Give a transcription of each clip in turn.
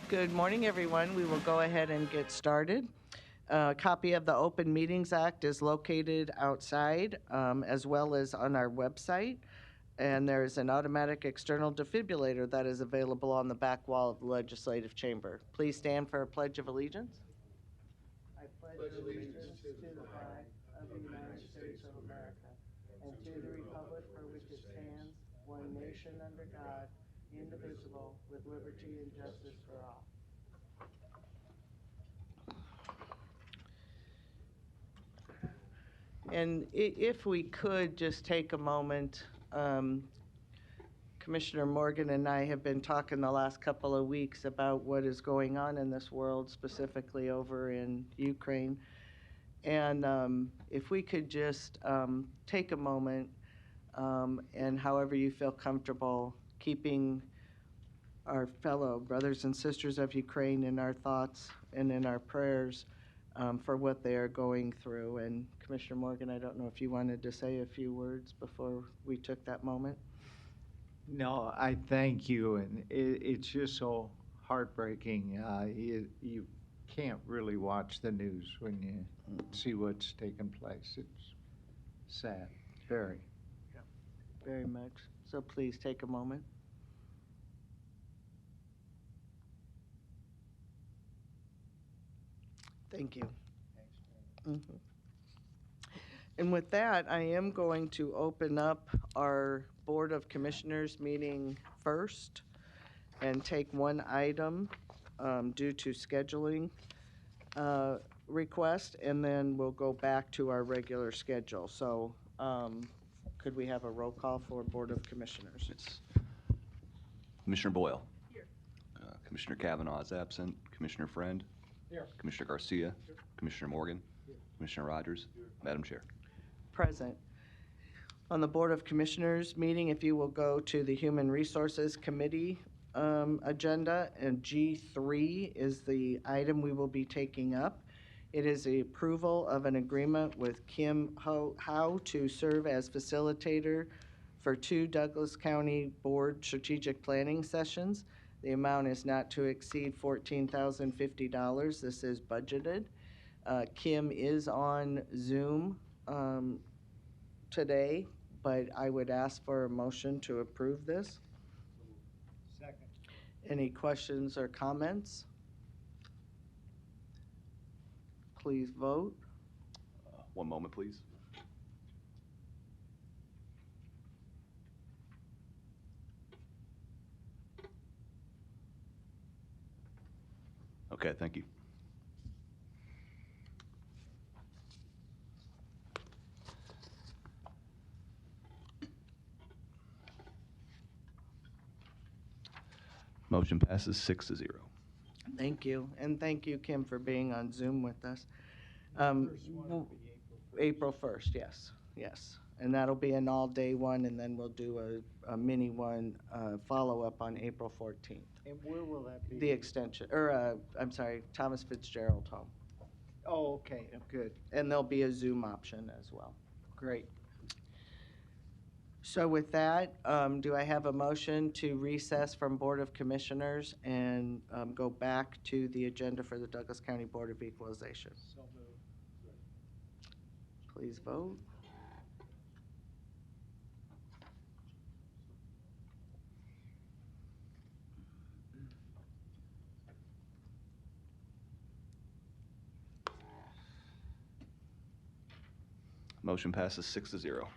Good morning, everyone. We will go ahead and get started. A copy of the Open Meetings Act is located outside as well as on our website. And there's an automatic external defibrillator that is available on the back wall of the Legislative Chamber. Please stand for a Pledge of Allegiance. I pledge allegiance to the flag of the United States of America and to the republic for which it stands, one nation under God, indivisible, with liberty and justice for all. And if we could just take a moment, Commissioner Morgan and I have been talking the last couple of weeks about what is going on in this world, specifically over in Ukraine. And if we could just take a moment and however you feel comfortable, keeping our fellow brothers and sisters of Ukraine in our thoughts and in our prayers for what they are going through. And Commissioner Morgan, I don't know if you wanted to say a few words before we took that moment. No, I thank you, and it's just so heartbreaking. You can't really watch the news when you see what's taking place. It's sad, very. Yeah, very much. So please take a moment. Thank you. Thanks. And with that, I am going to open up our Board of Commissioners meeting first and take one item due to scheduling request, and then we'll go back to our regular schedule. So could we have a roll call for Board of Commissioners? It's Commissioner Boyle. Here. Commissioner Kavanaugh is absent. Commissioner Friend. Here. Commissioner Garcia. Here. Commissioner Morgan. Here. Commissioner Rogers. Here. Madam Chair. Present. On the Board of Commissioners meeting, if you will go to the Human Resources Committee agenda, and G3 is the item we will be taking up. It is the approval of an agreement with Kim Howe to serve as facilitator for 2 Douglas County Board strategic planning sessions. The amount is not to exceed $14,050. This is budgeted. Kim is on Zoom today, but I would ask for a motion to approve this. Second. Any questions or comments? Please vote. One moment, please. Okay, thank you. Motion passes 6-0. Thank you, and thank you, Kim, for being on Zoom with us. April 1st, yes. And that'll be an all-day one, and then we'll do a mini one follow-up on April 14th. And where will that be? The extension, or I'm sorry, Thomas Fitzgerald home. Oh, okay, good. And there'll be a Zoom option as well. Great. So with that, do I have a motion to recess from Board of Commissioners and go back to the agenda for the Douglas County Board of Equalization? So moved. Please vote. Motion passes 6-0.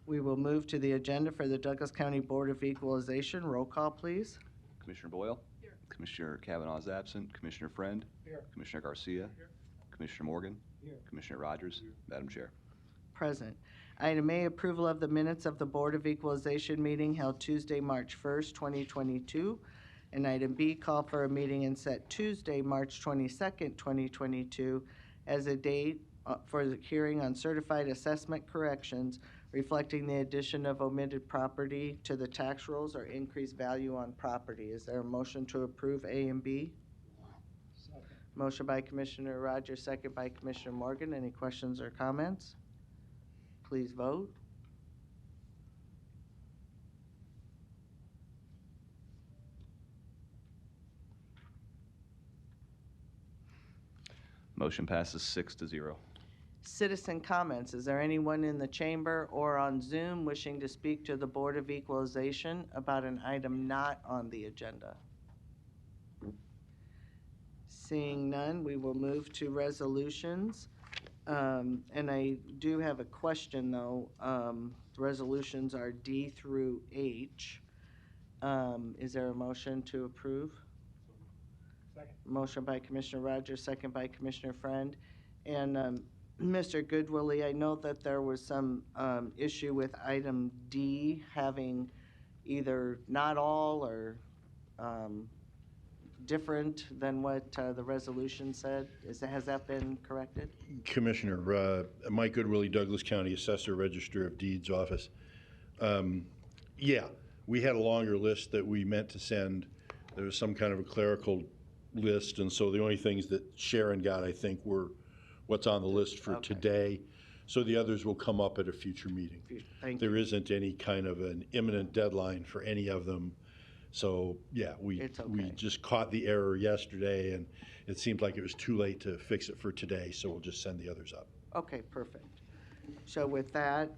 We will move to the agenda for the Douglas County Board of Equalization. Roll call, please. Commissioner Boyle. Here. Commissioner Kavanaugh is absent. Commissioner Friend. Here. Commissioner Garcia. Here. Commissioner Morgan. Here. Commissioner Rogers. Here. Madam Chair. Present. Item A, approval of the minutes of the Board of Equalization meeting held Tuesday, March 1st, 2022. And item B, call for a meeting and set Tuesday, March 22nd, 2022 as a date for the hearing on certified assessment corrections reflecting the addition of omitted property to the tax rolls or increased value on property. Is there a motion to approve A and B? Second. Motion by Commissioner Rogers, second by Commissioner Morgan. Any questions or comments? Please vote. Motion passes 6-0. Citizen comments. Is there anyone in the chamber or on Zoom wishing to speak to the Board of Equalization about an item not on the agenda? Seeing none, we will move to resolutions. And I do have a question, though. Resolutions are D through H. Is there a motion to approve? Second. Motion by Commissioner Rogers, second by Commissioner Friend. And Mr. Goodwillie, I know that there was some issue with item D having either not all or different than what the resolution said. Has that been corrected? Commissioner, Mike Goodwillie, Douglas County Assessor, Register of Deeds Office. Yeah, we had a longer list that we meant to send. There was some kind of a clerical list, and so the only things that Sharon got, I think, were what's on the list for Okay. today. So the others will come up at a future meeting. Thank There you. isn't any kind of an imminent deadline for any of them. So, yeah, we It's okay. just caught the error yesterday, and it seemed like it was too late to fix it for today, so we'll just send the others up. Okay, perfect. So with that,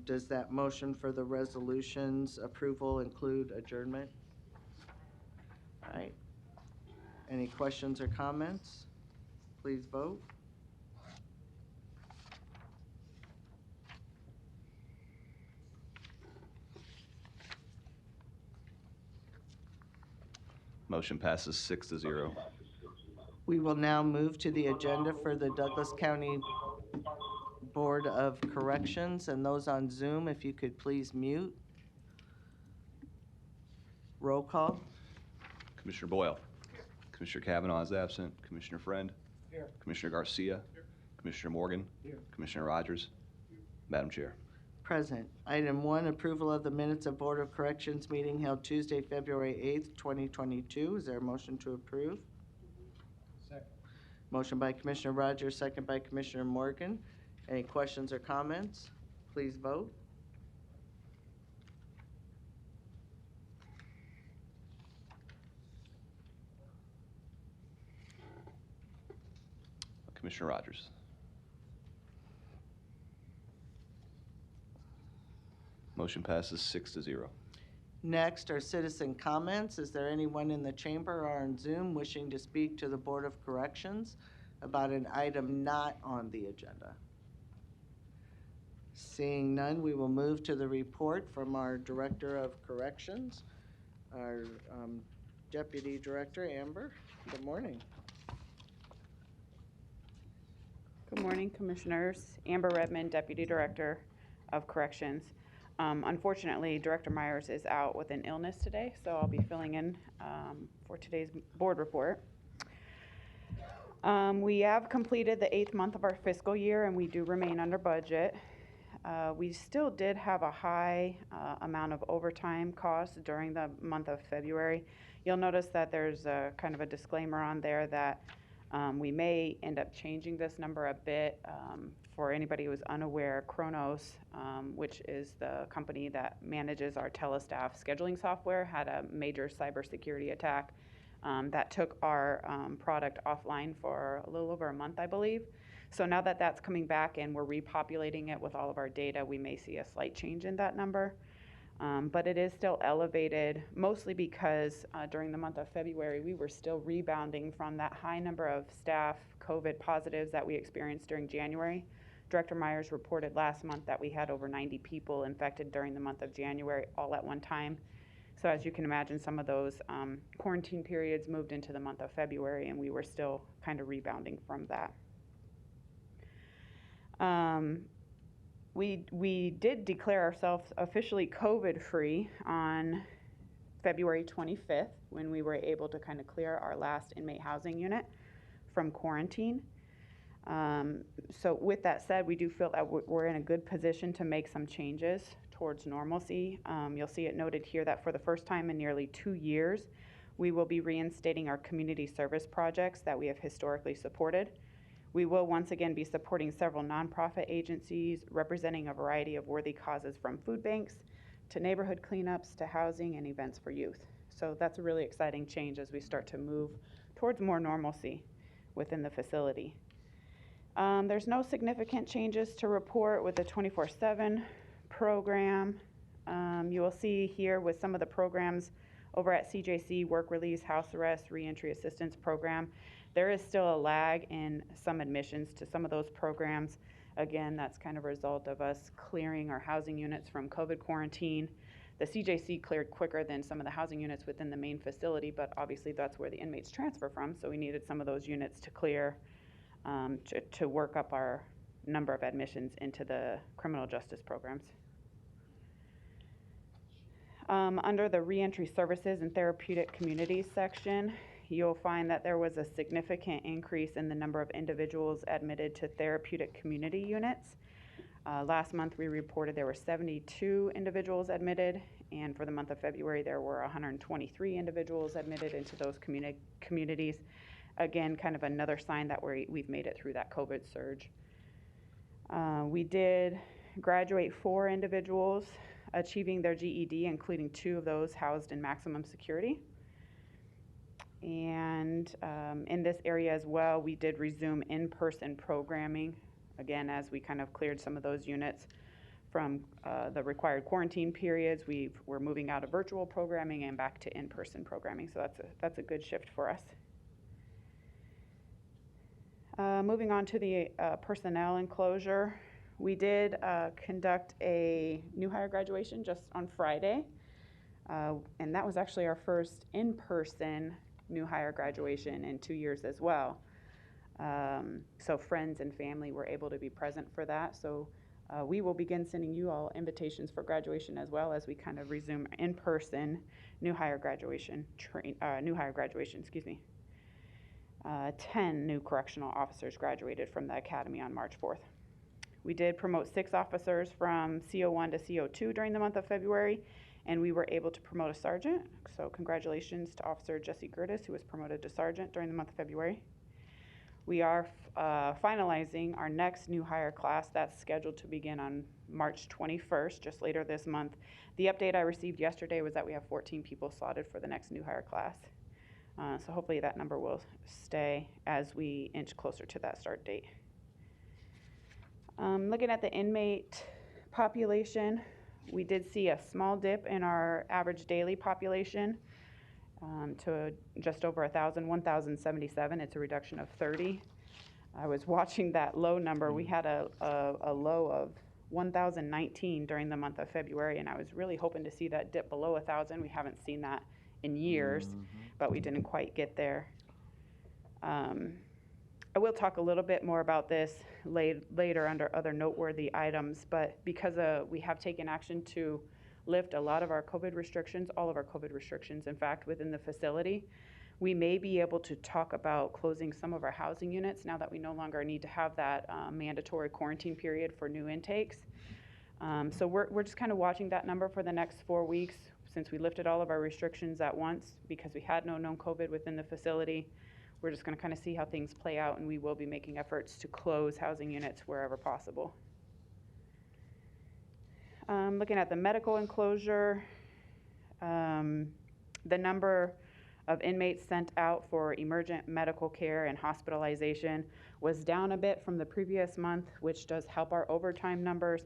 does that motion for the resolutions approval include adjournment? All right. Any questions or comments? Please vote. Motion passes 6-0. We will now move to the agenda for the Douglas County Board of Corrections, and those on Zoom, if you could please mute. Roll call. Commissioner Boyle. Commissioner Kavanaugh is absent. Commissioner Friend. Here. Commissioner Garcia. Commissioner Morgan. Here. Commissioner Rogers. Madam Chair. Present. Item 1, approval of the minutes of Board of Corrections meeting held Tuesday, February 8th, 2022. Is there a motion to approve? Second. Motion by Commissioner Rogers, second by Commissioner Morgan. Any questions or comments? Please vote. Commissioner Rogers. Motion passes 6-0. Next are citizen comments. Is there anyone in the chamber or on Zoom wishing to speak to the Board of Corrections about an item not on the agenda? Seeing none, we will move to the report from our Director of Corrections, our Deputy Director, Amber. Good morning. Good morning, Commissioners. Amber Redmond, Deputy Director of Corrections. Unfortunately, Director Myers is out with an illness today, so I'll be filling in for today's board report. We have completed the 8th month of our fiscal year, and we do remain under budget. We still did have a high amount of overtime costs during the month of February. You'll notice that there's a kind of a disclaimer on there that we may end up changing this number a bit. For anybody who is unaware, Kronos, which is the company that manages our telestaff scheduling software, had a major cybersecurity attack that took our product offline for a little over a month, I believe. So now that that's coming back and we're repopulating it with all of our data, we may see a slight change in that number. But it is still elevated, mostly because during the month of February, we were still rebounding from that high number of staff COVID positives that we experienced during January. Director Myers reported last month that we had over 90 people infected during the month of January all at one time. So as you can imagine, some of those quarantine periods moved into the month of February, and we were still kind of rebounding from that. We did declare ourselves officially COVID-free on February 25th when we were able to kind of clear our last inmate housing unit from quarantine. So with that said, we do feel that we're in a good position to make some changes towards normalcy. You'll see it noted here that for the first time in nearly 2 years, we will be reinstating our community service projects that we have historically supported. We will once again be supporting several nonprofit agencies representing a variety of worthy causes, from food banks to neighborhood cleanups to housing and events for youth. So that's a really exciting change as we start to move towards more normalcy within the facility. There's no significant changes to report with the 24/7 program. You will see here with some of the programs over at CJC, work release, house arrest, reentry assistance program, there is still a lag in some admissions to some of those programs. Again, that's kind of a result of us clearing our housing units from COVID quarantine. The CJC cleared quicker than some of the housing units within the main facility, but obviously that's where the inmates transfer from, so we needed some of those units to clear to work up our number of admissions into the criminal justice programs. Under the reentry services and therapeutic communities section, you'll find that there was a significant increase in the number of individuals admitted to therapeutic community units. Last month we reported there were 72 individuals admitted, and for the month of February there were 123 individuals admitted into those communities. Again, kind of another sign that we've made it through that COVID surge. We did graduate 4 individuals achieving their GED, including 2 of those housed in maximum security. And in this area as well, we did resume in-person programming, again, as we kind of cleared some of those units from the required quarantine periods. We're moving out of virtual programming and back to in-person programming, so that's a good shift for us. Moving on to the personnel enclosure, we did conduct a new hire graduation just on Friday, and that was actually our first in-person new hire graduation in 2 years as well. So friends and family were able to be present for that. So we will begin sending you all invitations for graduation as well as we kind of resume in-person new hire graduation. 10 new correctional officers graduated from the academy on March 4th. We did promote 6 officers from CO1 to CO2 during the month of February, and we were able to promote a sergeant. So congratulations to Officer Jesse Gertis, who was promoted to sergeant during the month of February. We are finalizing our next new hire class. That's scheduled to begin on March 21st, just later this month. The update I received yesterday was that we have 14 people slotted for the next new hire class. So hopefully that number will stay as we inch closer to that start date. Looking at the inmate population, we did see a small dip in our average daily population to just over 1,077. It's a reduction of 30. I was watching that low number. We had a low of 1,019 during the month of February, and I was really hoping to see that dip below 1,000. We haven't seen that in years, but we didn't quite get there. I will talk a little bit more about this later under other noteworthy items, but because we have taken action to lift a lot of our COVID restrictions, all of our COVID restrictions, in fact, within the facility, we may be able to talk about closing some of our housing units now that we no longer need to have that mandatory quarantine period for new intakes. So we're just kind of watching that number for the next 4 weeks since we lifted all of our restrictions at once because we had no known COVID within the facility. We're just going to kind of see how things play out, and we will be making efforts to close housing units wherever possible. Looking at the medical enclosure, the number of inmates sent out for emergent medical care and hospitalization was down a bit from the previous month, which does help our overtime numbers,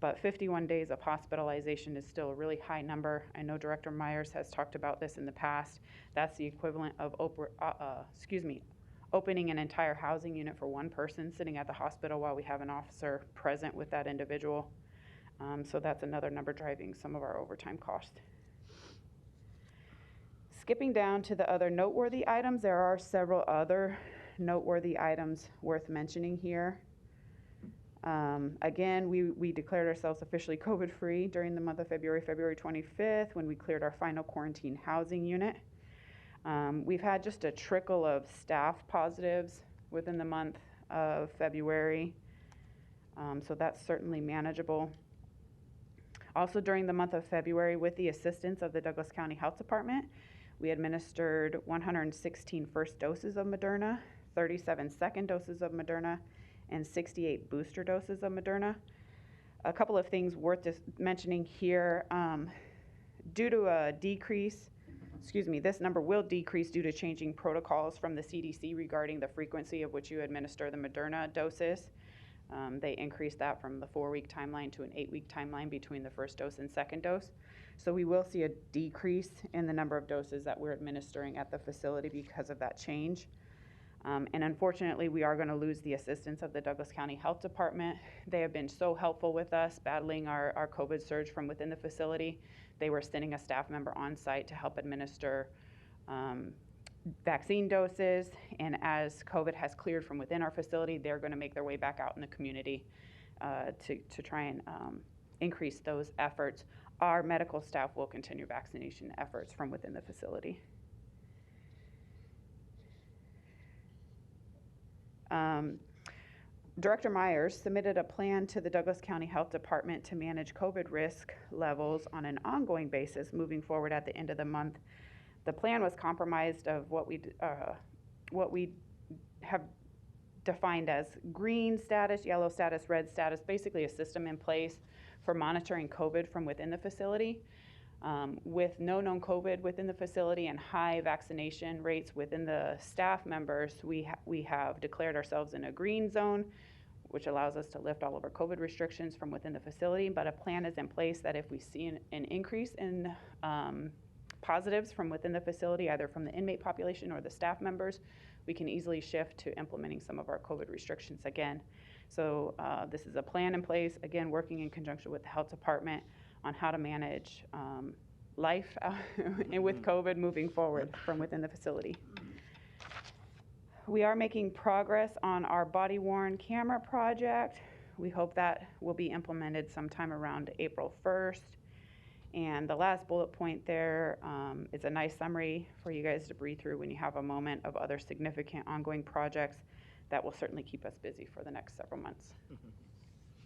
but 51 days of hospitalization is still a really high number. I know Director Myers has talked about this in the past. That's the equivalent of opening an entire housing unit for one person sitting at the hospital while we have an officer present with that individual. So that's another number driving some of our overtime costs. Skipping down to the other noteworthy items, there are several other noteworthy items worth mentioning here. Again, we declared ourselves officially COVID-free during the month of February 25th, when we cleared our final quarantine housing unit. We've had just a trickle of staff positives within the month of February, so that's certainly manageable. Also during the month of February, with the assistance of the Douglas County Health Department, we administered 116 first doses of Moderna, 37 second doses of Moderna, and 68 booster doses of Moderna. A couple of things worth just mentioning here. Due to a decrease, this number will decrease due to changing protocols from the CDC regarding the frequency of which you administer the Moderna doses. They increased that from the 4-week timeline to an 8-week timeline between the first dose and second dose. So we will see a decrease in the number of doses that we're administering at the facility because of that change. And unfortunately, we are going to lose the assistance of the Douglas County Health Department. They have been so helpful with us battling our COVID surge from within the facility. They were sending a staff member on site to help administer vaccine doses. And as COVID has cleared from within our facility, they're going to make their way back out in the community to try and increase those efforts. Our medical staff will continue vaccination efforts from within the facility. Director Myers submitted a plan to the Douglas County Health Department to manage COVID risk levels on an ongoing basis moving forward at the end of the month. The plan was comprised of what we have defined as green status, yellow status, red status, basically a system in place for monitoring COVID from within the facility. With no known COVID within the facility and high vaccination rates within the staff members, we have declared ourselves in a green zone, which allows us to lift all of our COVID restrictions from within the facility. But a plan is in place that if we see an increase in positives from within the facility, either from the inmate population or the staff members, we can easily shift to implementing some of our COVID restrictions again. So this is a plan in place, again, working in conjunction with the health department on how to manage life and with COVID moving forward from within the facility. We are making progress on our body-worn camera project. We hope that will be implemented sometime around April 1st. And the last bullet point there is a nice summary for you guys to breathe through when you have a moment of other significant ongoing projects that will certainly keep us busy for the next several months.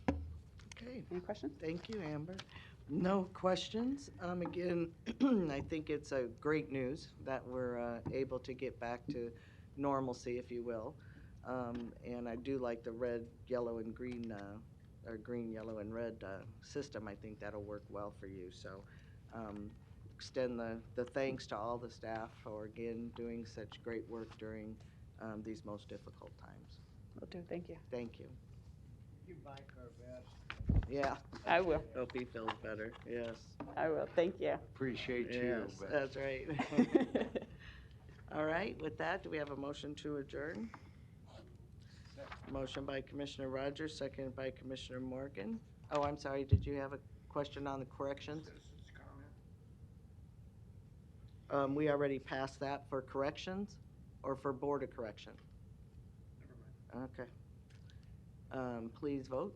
Okay. Any questions? Thank you, Amber. No questions. Again, I think it's a great news that we're able to get back to normalcy, if you will. And I do like the red, yellow, and green, or green, yellow, and red system. I think that'll work well for you. So extend the thanks to all the staff for, again, doing such great work during these most difficult times. Will do. Thank you. Thank you. You Mike our best. Yeah. I will. Hope he feels better. Yes. I will. Thank you. Appreciate you. Yes, but- that's right. All right, with that, do we have a motion to adjourn? Motion by Commissioner Rogers, seconded by Commissioner Morgan. Oh, I'm sorry, did you have a question on the corrections? We already passed that for corrections or for Board of Correction? Never mind. Okay. Please vote.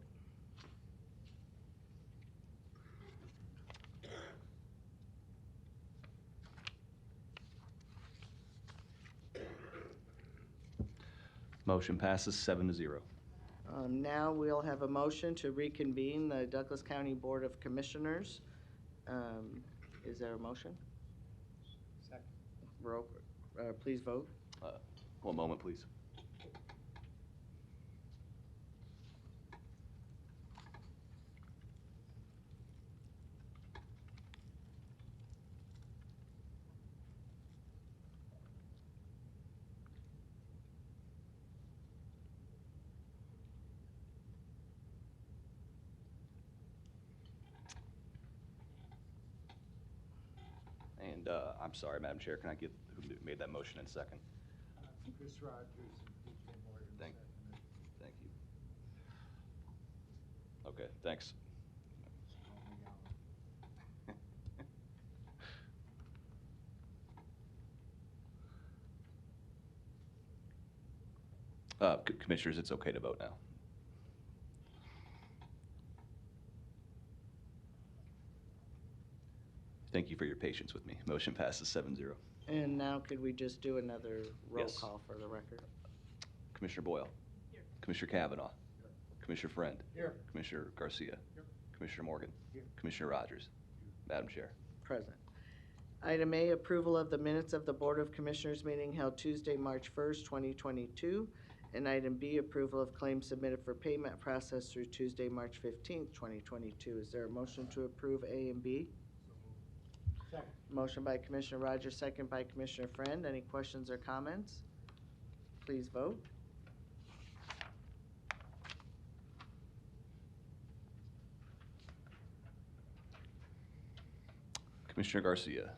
Motion passes 7-0. Now we'll have a motion to reconvene the Douglas County Board of Commissioners. Is there a motion? Second. Please vote. One moment, please. And I'm sorry, Madam Chair, can I get who made that motion in second? Chris Rogers and PJ Morgan. Thank seconded. Thank you. Okay, thanks. Commissioners, it's okay to vote now. Thank you for your patience with me. Motion passes 7-0. And now could we just do another roll Yes. call for the record? Commissioner Boyle. Here. Commissioner Kavanaugh. Here. Commissioner Friend. Here. Commissioner Garcia. Here. Commissioner Morgan. Here. Commissioner Rogers. Madam Chair. Present. Item A, approval of the minutes of the Board of Commissioners meeting held Tuesday, March 1st, 2022. And item B, approval of claims submitted for payment processed through Tuesday, March 15th, 2022. Is there a motion to approve A and B? Second. Motion by Commissioner Rogers, second by Commissioner Friend. Any questions or comments? Please vote. Commissioner Garcia.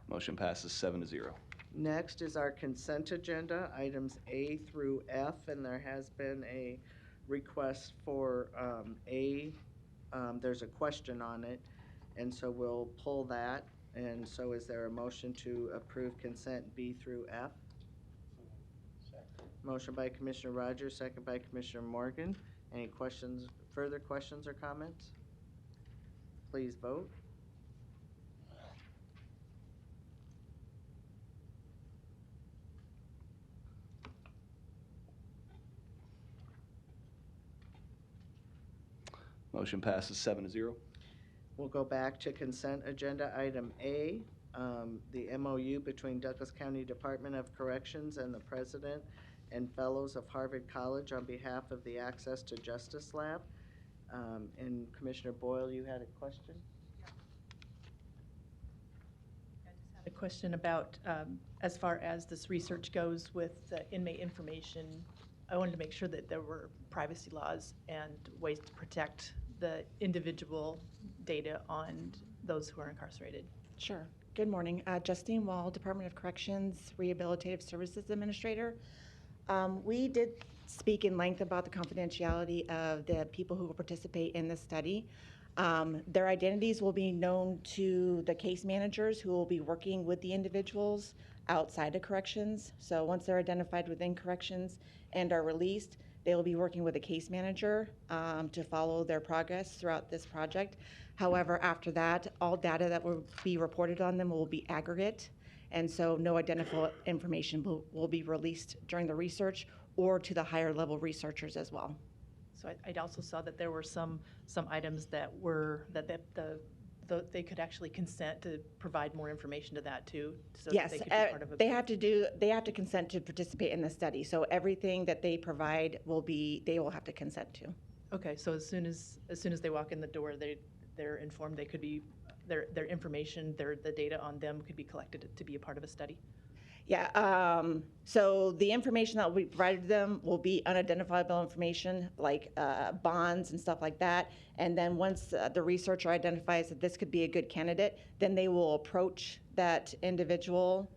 Motion passes 7-0. Next is our consent agenda, items A through F, and there has been a request for A. There's a question on it, and so we'll pull that. And so is there a motion to approve consent B through F? Second. Motion by Commissioner Rogers, second by Commissioner Morgan. Any questions, further questions or comments? Please vote. Motion passes 7-0. We'll go back to consent agenda item A, the MOU between Douglas County Department of Corrections and the President and Fellows of Harvard College on behalf of the Access to Justice Lab. And Commissioner Boyle, you had a question? I just had a question about, as far as this research goes with inmate information, I wanted to make sure that there were privacy laws and ways to protect the individual data on those who are incarcerated. Sure. Good morning. Justine Wall, Department of Corrections Rehabilitative Services Administrator. We did speak in length about the confidentiality of the people who will participate in this study. Their identities will be known to the case managers who will be working with the individuals outside of corrections. So once they're identified within corrections and are released, they will be working with a case manager to follow their progress throughout this project. However, after that, all data that will be reported on them will be aggregate, and so no identifiable information will be released during the research or to the higher level researchers as well. So I also saw that there were some items that they could actually consent to provide more information to that too, so that Yes, they could be part of a. they have to consent to participate in the study. So everything that they provide they will have to consent to. Okay, so as soon as they walk in the door, they're informed they could be, their information, the data on them could be collected to be a part of a study? Yeah, so the information that will be provided to them will be unidentifiable information like bonds and stuff like that. And then once the researcher identifies that this could be a good candidate, then they will approach that individual.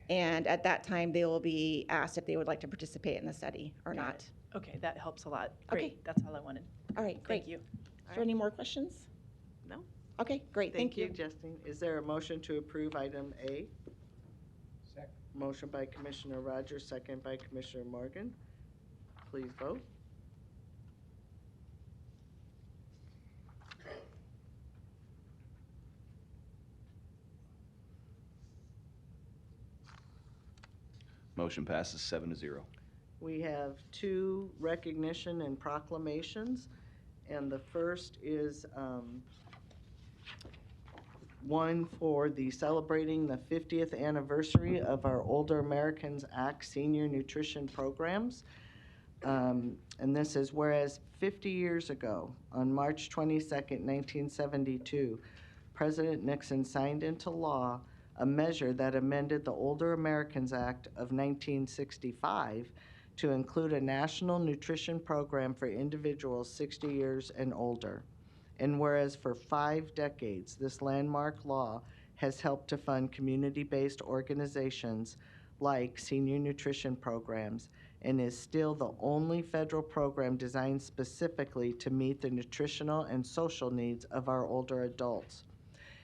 And at that time, they will be asked if they would like to participate in the study or Got not. it. Okay, that helps a lot. Great, Okay. that's all I wanted. All right, great. Thank you. Is there any more questions? No? Okay, great, thank you. Justine. Is there a motion to approve item A? Second. Motion by Commissioner Rogers, second by Commissioner Morgan. Please vote. Motion passes 7-0. We have two recognition and proclamations, and the first is one for the celebrating the 50th anniversary of our Older Americans Act senior nutrition programs. And this is whereas 50 years ago, on March 22nd, 1972, President Nixon signed into law a measure that amended the Older Americans Act of 1965 to include a national nutrition program for individuals 60 years and older. And whereas for 5 decades, this landmark law has helped to fund community-based organizations like senior nutrition programs and is still the only federal program designed specifically to meet the nutritional and social needs of our older adults.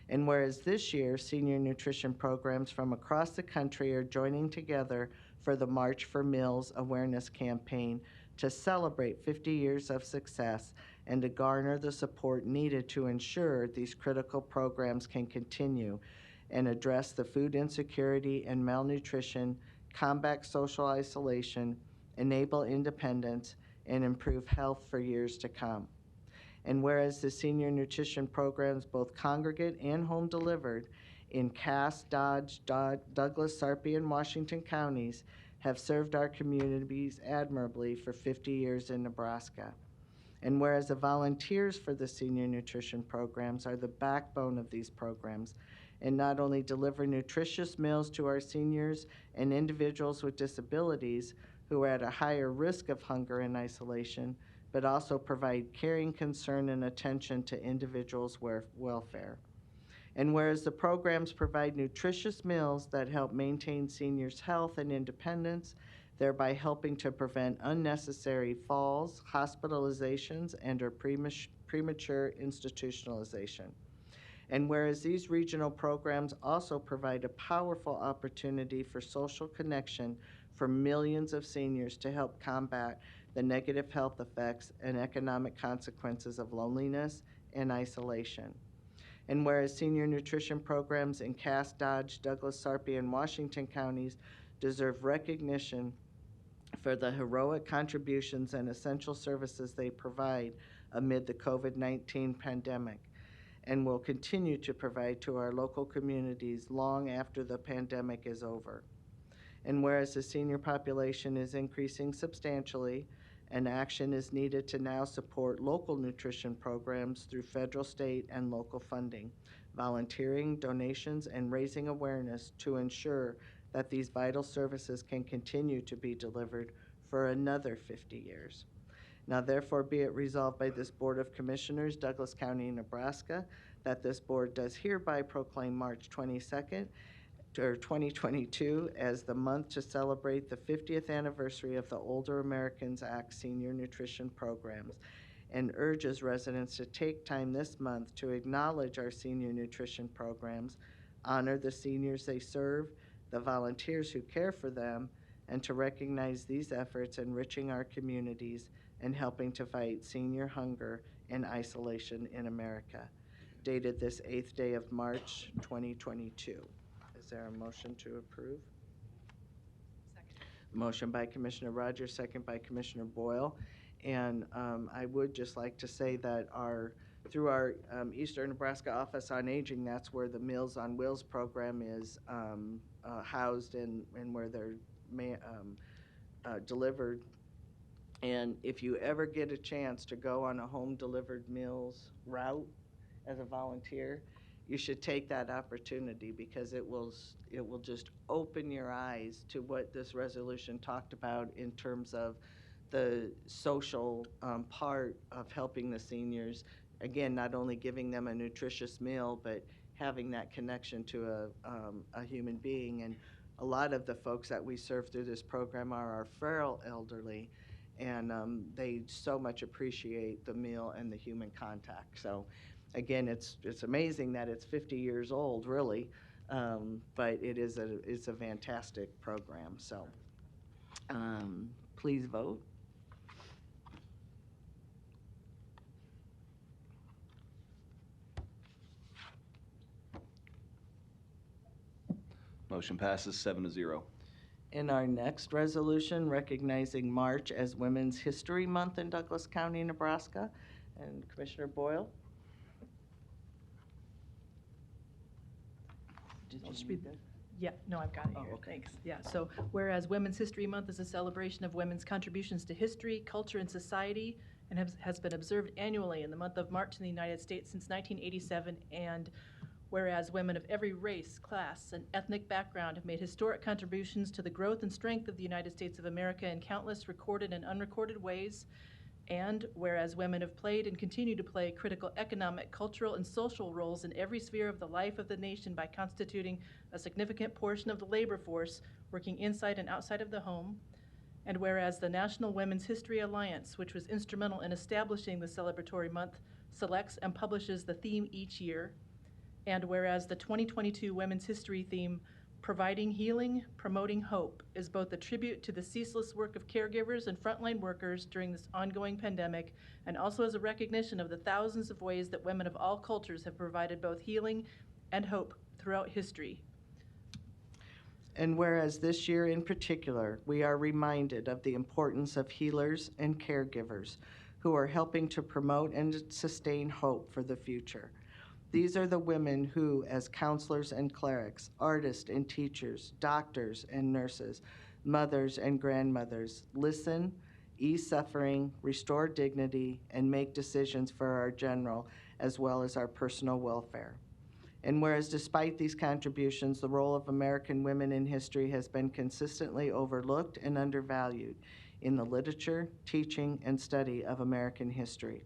And whereas this year, senior nutrition programs from across the country are joining together for the March for Meals awareness campaign to celebrate 50 years of success and to garner the support needed to ensure these critical programs can continue and address the food insecurity and malnutrition, combat social isolation, enable independence, and improve health for years to come. And whereas the senior nutrition programs, both congregate and home delivered, in Cass, Dodge, Douglas, Sarpy, and Washington counties, have served our communities admirably for 50 years in Nebraska. And whereas the volunteers for the senior nutrition programs are the backbone of these programs and not only deliver nutritious meals to our seniors and individuals with disabilities who are at a higher risk of hunger and isolation, but also provide caring concern and attention to individuals' welfare. And whereas the programs provide nutritious meals that help maintain seniors' health and independence, thereby helping to prevent unnecessary falls, hospitalizations, and or premature institutionalization. And whereas these regional programs also provide a powerful opportunity for social connection for millions of seniors to help combat the negative health effects and economic consequences of loneliness and isolation. And whereas senior nutrition programs in Cass, Dodge, Douglas, Sarpy, and Washington counties deserve recognition for the heroic contributions and essential services they provide amid the COVID-19 pandemic, and will continue to provide to our local communities long after the pandemic is over. And whereas the senior population is increasing substantially, and action is needed to now support local nutrition programs through federal, state, and local funding, volunteering, donations, and raising awareness to ensure that these vital services can continue to be delivered for another 50 years. Now therefore be it resolved by this Board of Commissioners, Douglas County, Nebraska, that this board does hereby proclaim March 22nd, or 2022, as the month to celebrate the 50th anniversary of the Older Americans Act senior nutrition programs, and urges residents to take time this month to acknowledge our senior nutrition programs, honor the seniors they serve, the volunteers who care for them, and to recognize these efforts enriching our communities and helping to fight senior hunger and isolation in America. Dated this 8th day of March, 2022. Is there a motion to approve? Second. Motion by Commissioner Rogers, second by Commissioner Boyle. And I would just like to say that through our Eastern Nebraska Office on Aging, that's where the Meals on Wheels program is housed and where they're delivered. And if you ever get a chance to go on a home delivered meals route as a volunteer, you should take that opportunity, because it will just open your eyes to what this resolution talked about in terms of the social part of helping the seniors. Again, not only giving them a nutritious meal, but having that connection to a human being. And a lot of the folks that we serve through this program are our feral elderly, and they so much appreciate the meal and the human contact. So again, it's amazing that it's 50 years old, really, but it's a fantastic program. So please vote. Motion passes 7-0. In our next resolution, recognizing March as Women's History Month in Douglas County, Nebraska, and Commissioner Boyle. Did I'll just you read read that? Yeah, no, I've got it Oh, here. okay. Thanks. Yeah, so whereas Women's History Month is a celebration of women's contributions to history, culture, and society, and has been observed annually in the month of March in the United States since 1987, and whereas women of every race, class, and ethnic background have made historic contributions to the growth and strength of the United States of America in countless recorded and unrecorded ways, and whereas women have played and continue to play critical economic, cultural, and social roles in every sphere of the life of the nation by constituting a significant portion of the labor force working inside and outside of the home, and whereas the National Women's History Alliance, which was instrumental in establishing the celebratory month, selects and publishes the theme each year, and whereas the 2022 Women's History theme, Providing Healing, Promoting Hope, is both a tribute to the ceaseless work of caregivers and frontline workers during this ongoing pandemic, and also as a recognition of the thousands of ways that women of all cultures have provided both healing and hope throughout history. And whereas this year in particular, we are reminded of the importance of healers and caregivers who are helping to promote and sustain hope for the future. These are the women who, as counselors and clerics, artists and teachers, doctors and nurses, mothers and grandmothers, listen, ease suffering, restore dignity, and make decisions for our general as well as our personal welfare. And whereas despite these contributions, the role of American women in history has been consistently overlooked and undervalued in the literature, teaching, and study of American history.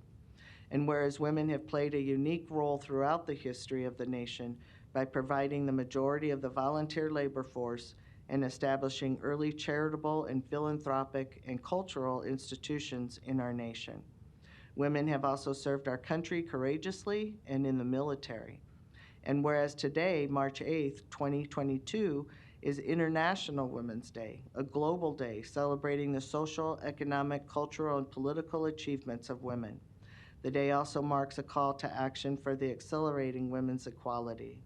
And whereas women have played a unique role throughout the history of the nation by providing the majority of the volunteer labor force and establishing early charitable and philanthropic and cultural institutions in our nation. Women have also served our country courageously and in the military. And whereas today, March 8th, 2022, is International Women's Day, a global day celebrating the social, economic, cultural, and political achievements of women. The day also marks a call to action for the accelerating women's equality.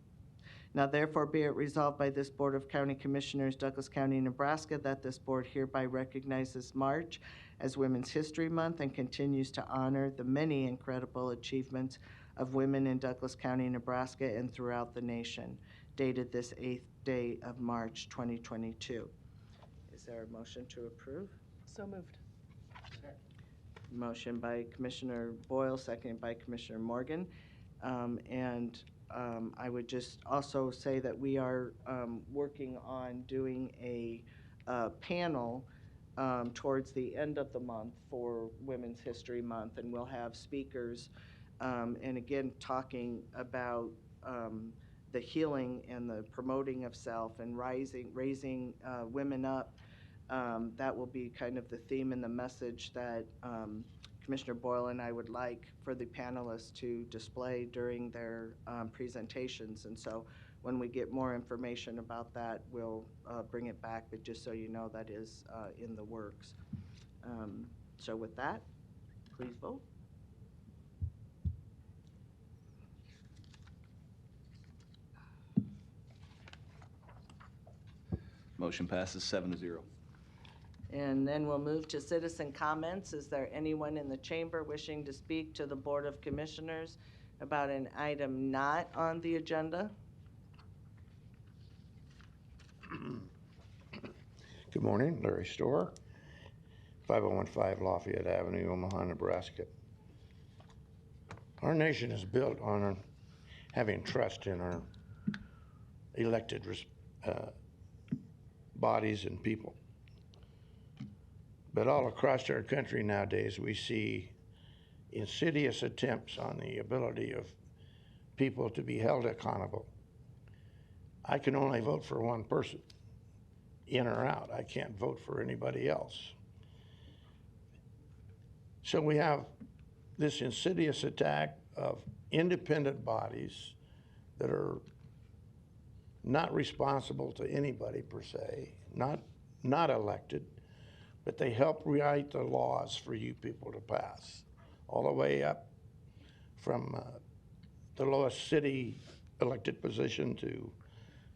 Now therefore be it resolved by this Board of County Commissioners, Douglas County, Nebraska, that this board hereby recognizes March as Women's History Month and continues to honor the many incredible achievements of women in Douglas County, Nebraska, and throughout the nation, dated this 8th day of March, 2022. Is there a motion to approve? So moved. Motion by Commissioner Boyle, seconded by Commissioner Morgan. I would just also say that we are working on doing a panel towards the end of the month for Women's History Month, and we'll have speakers and again talking about the healing and the promoting of self and raising women up. That will be kind of the theme and the message that Commissioner Boyle and I would like for the panelists to display during their presentations. And so when we get more information about that, we'll bring it back, but just so you know, that is in the works. So with that, please vote. Motion passes 7-0. And then we'll move to citizen comments. Is there anyone in the chamber wishing to speak to the Board of Commissioners about an item not on the agenda? Good morning, Larry Storr, 5015 Lafayette Avenue, Omaha, Nebraska. Our nation is built on having trust in our elected bodies and people. But all across our country nowadays, we see insidious attempts on the ability of people to be held accountable. I can only vote for one person, in or out. I can't vote for anybody else. So we have this insidious attack of independent bodies that are not responsible to anybody per se, not elected, but they help write the laws for you people to pass, all the way up from the lowest city elected position to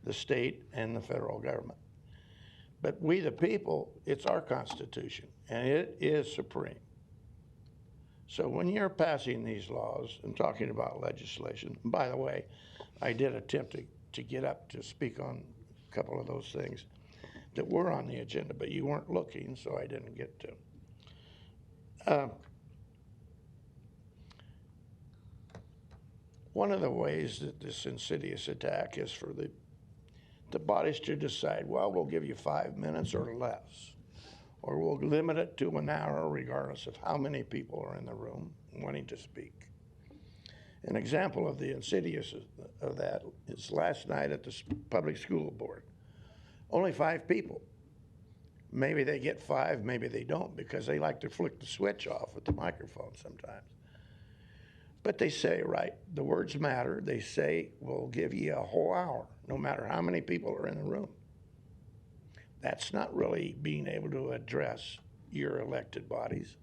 the state and the federal government. But we, the people, it's our Constitution, and it is supreme. So when you're passing these laws and talking about legislation, and by the way, I did attempt to get up to speak on a couple of those things that were on the agenda, but you weren't looking, so I didn't get to. One of the ways that this insidious attack is for the bodies to decide, well, we'll give you 5 minutes or less, or we'll limit it to an hour regardless of how many people are in the room wanting to speak. An example of the insidious of that is last night at the public school board. Only 5 people. Maybe they get 5, maybe they don't, because they like to flick the switch off with the microphone sometimes. But they say, right, the words matter. They say, we'll give you a whole hour, no matter how many people are in the room. That's not really being able to address your elected bodies.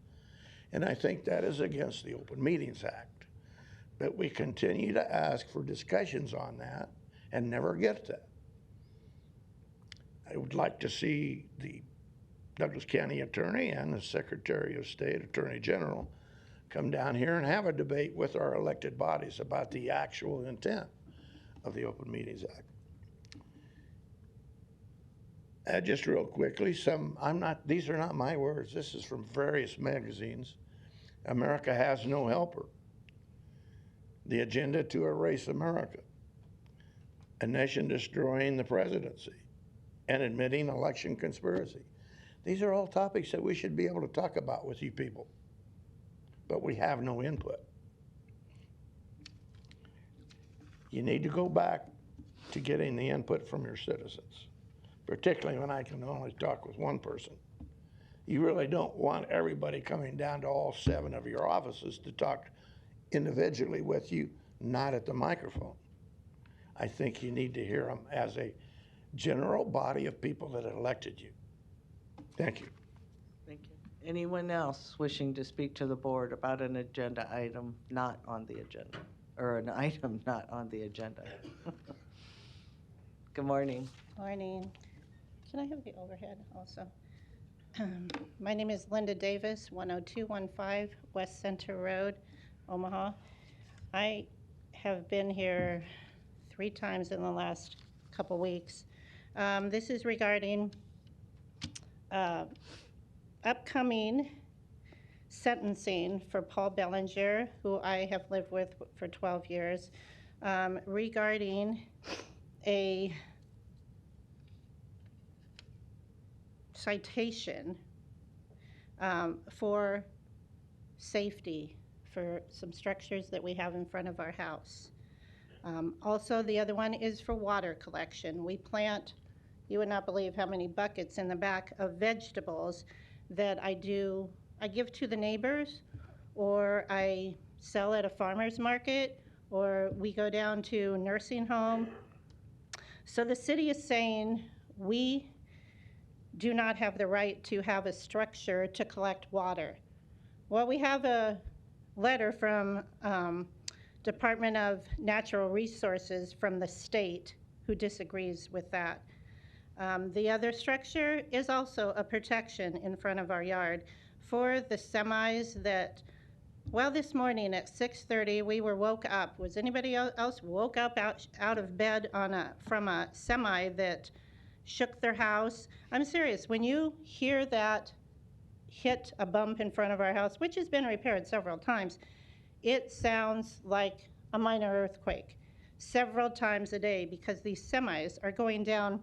And I think that is against the Open Meetings Act. But we continue to ask for discussions on that and never get that. I would like to see the Douglas County Attorney and the Secretary of State, Attorney General, come down here and have a debate with our elected bodies about the actual intent of the Open Meetings Act. Just real quickly, these are not my words. This is from various magazines. America has no helper. The agenda to erase America. A nation destroying the presidency and admitting election conspiracy. These are all topics that we should be able to talk about with you people, but we have no input. You need to go back to getting the input from your citizens, particularly when I can only talk with one person. You really don't want everybody coming down to all 7 of your offices to talk individually with you, not at the microphone. I think you need to hear them as a general body of people that elected you. Thank you. Thank you. Anyone else wishing to speak to the board about an agenda item not on the agenda, or an item not on the agenda? Good morning. Morning. Can I have the overhead also? My name is Linda Davis, 10215 West Center Road, Omaha. I have been here 3 times in the last couple weeks. This is regarding upcoming sentencing for Paul Bellinger, who I have lived with for 12 years, regarding a citation for safety for some structures that we have in front of our house. Also, the other one is for water collection. We plant, you would not believe how many buckets in the back of vegetables that I give to the neighbors, or I sell at a farmer's market, or we go down to a nursing home. So the city is saying we do not have the right to have a structure to collect water. Well, we have a letter from Department of Natural Resources from the state who disagrees with that. The other structure is also a protection in front of our yard for the semis that, well, this morning at 6:30 we were woke up. Was anybody else woke up out of bed from a semi that shook their house? I'm serious. When you hear that hit a bump in front of our house, which has been repaired several times, it sounds like a minor earthquake several times a day, because these semis are going down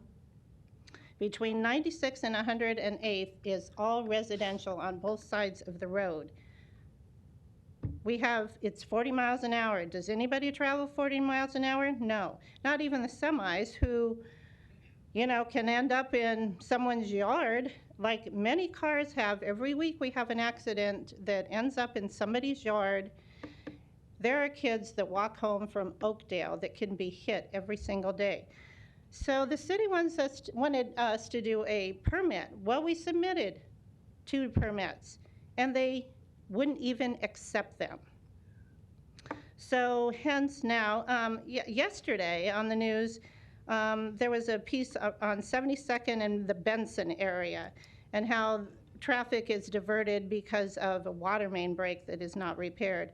between 96 and 108th is all residential on both sides of the road. It's 40 miles an hour. Does anybody travel 40 miles an hour? No, not even the semis, who, can end up in someone's yard, like many cars have. Every week we have an accident that ends up in somebody's yard. There are kids that walk home from Oakdale that can be hit every single day. So the city wanted us to do a permit. Well, we submitted 2 permits, and they wouldn't even accept them. So hence now, yesterday on the news, there was a piece on 72nd and the Benson area, and how traffic is diverted because of a water main break that is not repaired.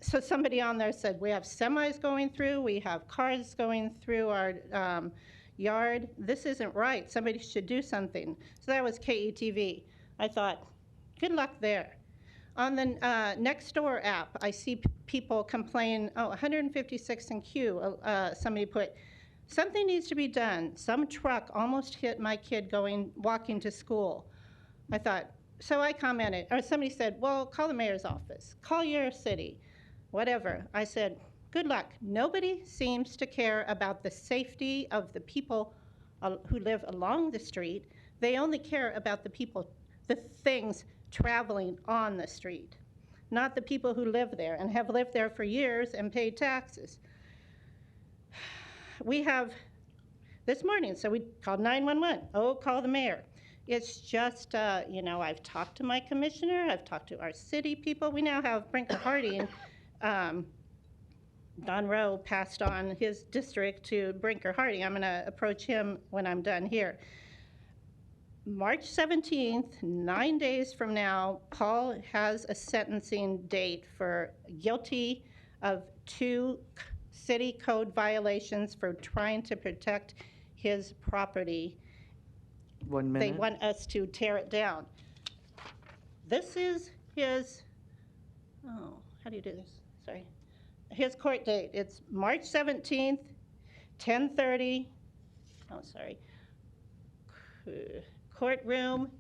So somebody on there said, we have semis going through, we have cars going through our yard. This isn't right. Somebody should do something. So that was KETV. I thought, good luck there. On the Nextdoor app, I see people complain, 156 in queue. Somebody put, something needs to be done. Some truck almost hit my kid walking to school. I thought, so I commented, or somebody said, well, call the mayor's office, call your city. Whatever. I said, good luck. Nobody seems to care about the safety of the people who live along the street. They only care about the things traveling on the street, not the people who live there and have lived there for years and paid taxes. We have this morning, so we called 911. Oh, call the mayor. It's just, I've talked to my commissioner, I've talked to our city people. We now have Brinker Harding. Don Rowe passed on his district to Brinker Harding. I'm going to approach him when I'm done here. March 17th, 9 days from now, Paul has a sentencing date for guilty of 2 city code violations for trying to protect his property. 1 They minute. want us to tear it down. This is his, oh, how do you do this? Sorry. His court date. It's March 17th, 10:30. Oh, sorry. Courtroom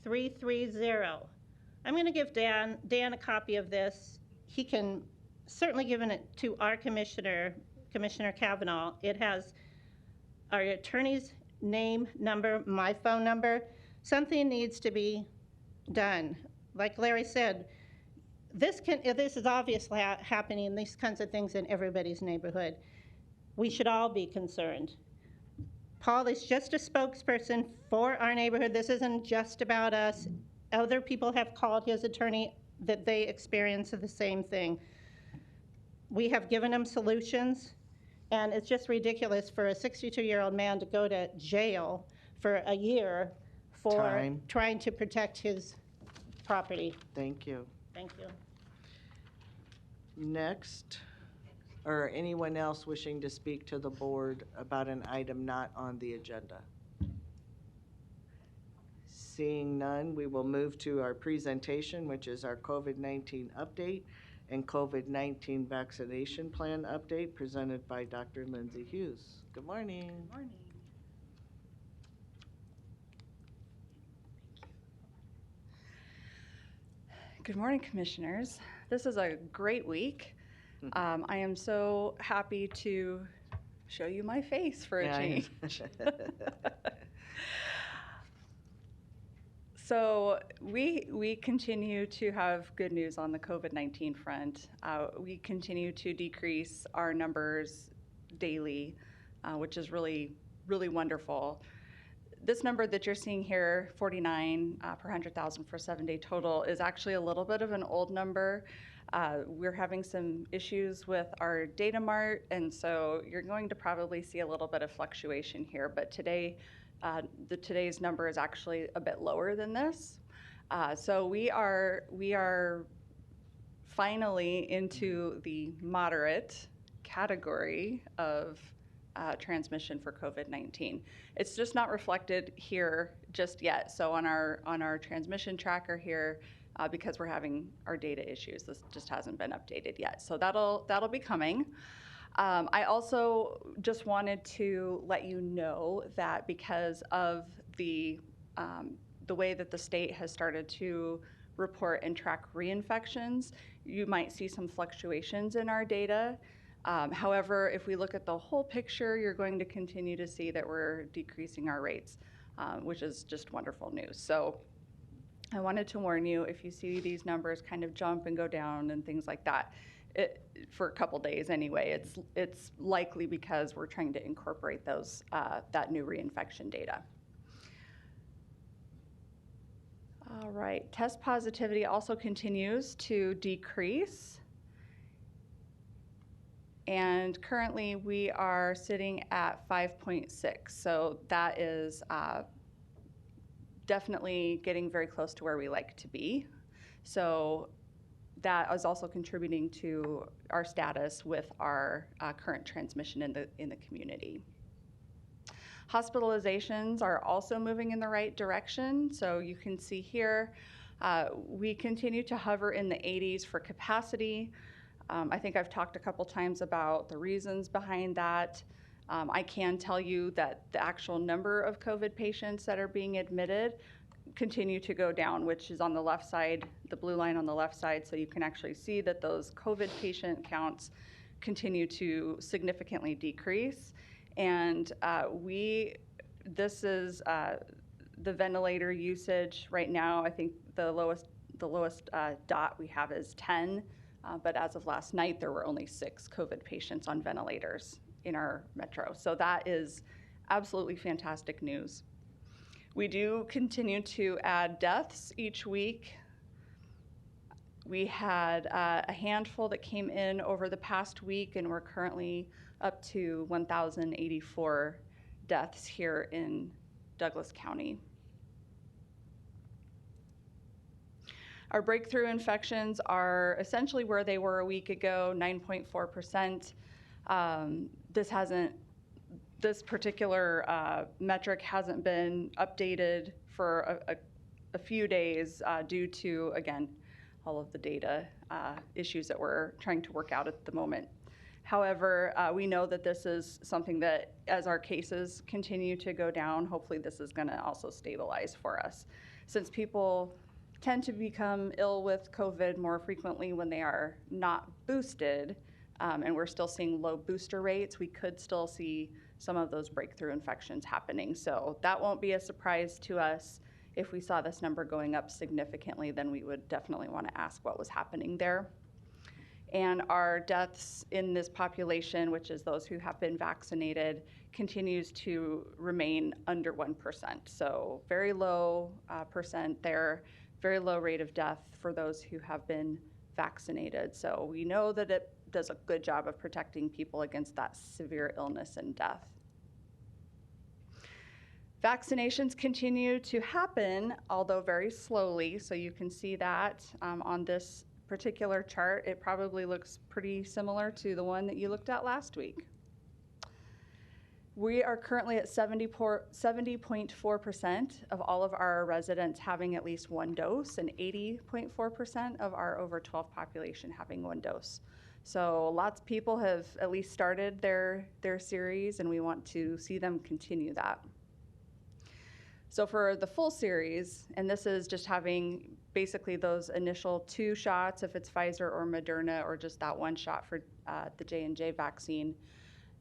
330. I'm going to give Dan a copy of this. He can certainly give it to our Commissioner Kavanaugh. It has our attorney's name, number, my phone number. Something needs to be done. Like Larry said, this is obviously happening, these kinds of things in everybody's neighborhood. We should all be concerned. Paul is just a spokesperson for our neighborhood. This isn't just about us. Other people have called his attorney that they experience the same thing. We have given him solutions, and it's just ridiculous for a 62-year-old man to go to jail for a year for Time. trying to protect his property. Thank you. Thank you. Next, or anyone else wishing to speak to the board about an item not on the agenda? Seeing none, we will move to our presentation, which is our COVID-19 update and COVID-19 vaccination plan update presented by Dr. Lindsay Hughes. Good morning. Good morning. Good morning, Commissioners. This is a great week. I am so happy to show you my face for a change. So we continue to have good news on the COVID-19 front. We continue to decrease our numbers daily, which is really, really wonderful. This number that you're seeing here, 49 per 100,000 for 7-day total, is actually a little bit of an old number. We're having some issues with our data mart, and so you're going to probably see a little bit of fluctuation here. But today, today's number is actually a bit lower than this. So we are finally into the moderate category of transmission for COVID-19. It's just not reflected here just yet. So on our transmission tracker here, because we're having our data issues, this just hasn't been updated yet. So that'll be coming. I also just wanted to let you know that because of the way that the state has started to report and track reinfections, you might see some fluctuations in our data. However, if we look at the whole picture, you're going to continue to see that we're decreasing our rates, which is just wonderful news. So I wanted to warn you, if you see these numbers kind of jump and go down and things like that, for a couple days anyway, it's likely because we're trying to incorporate those that new reinfection data. All right, test positivity also continues to decrease. And currently we are sitting at 5.6. So that is definitely getting very close to where we like to be. So that is also contributing to our status with our current transmission in the community. Hospitalizations are also moving in the right direction. So you can see here, we continue to hover in the 80s for capacity. I think I've talked a couple times about the reasons behind that. I can tell you that the actual number of COVID patients that are being admitted continue to go down, which is on the left side, the blue line on the left side. So you can actually see that those COVID patient counts continue to significantly decrease. And this is the ventilator usage right now. I think the lowest dot we have is 10. But as of last night, there were only 6 COVID patients on ventilators in our metro. So that is absolutely fantastic news. We do continue to add deaths each week. We had a handful that came in over the past week, and we're currently up to 1,084 deaths here in Douglas County. Our breakthrough infections are essentially where they were a week ago, 9.4%. This hasn't this particular metric hasn't been updated for a few days due to, again, all of the data issues that we're trying to work out at the moment. However, we know that this is something that, as our cases continue to go down, hopefully this is going to also stabilize for us. Since people tend to become ill with COVID more frequently when they are not boosted, and we're still seeing low booster rates, we could still see some of those breakthrough infections happening. So that won't be a surprise to us. If we saw this number going up significantly, then we would definitely want to ask what was happening there. And our deaths in this population, which is those who have been vaccinated, continues to remain under 1%. So very low percent there, very low rate of death for those who have been vaccinated. So we know that it does a good job of protecting people against that severe illness and death. Vaccinations continue to happen, although very slowly. So you can see that on this particular chart. It probably looks pretty similar to the one that you looked at last week. We are currently at 70.4% of all of our residents having at least one dose, and 80.4% of our over 12 population having one dose. So lots of people have at least started their series, and we want to see them continue that. So for the full series, and this is just having basically those initial 2 shots, if it's Pfizer or Moderna, or just that 1 shot for the J&J vaccine,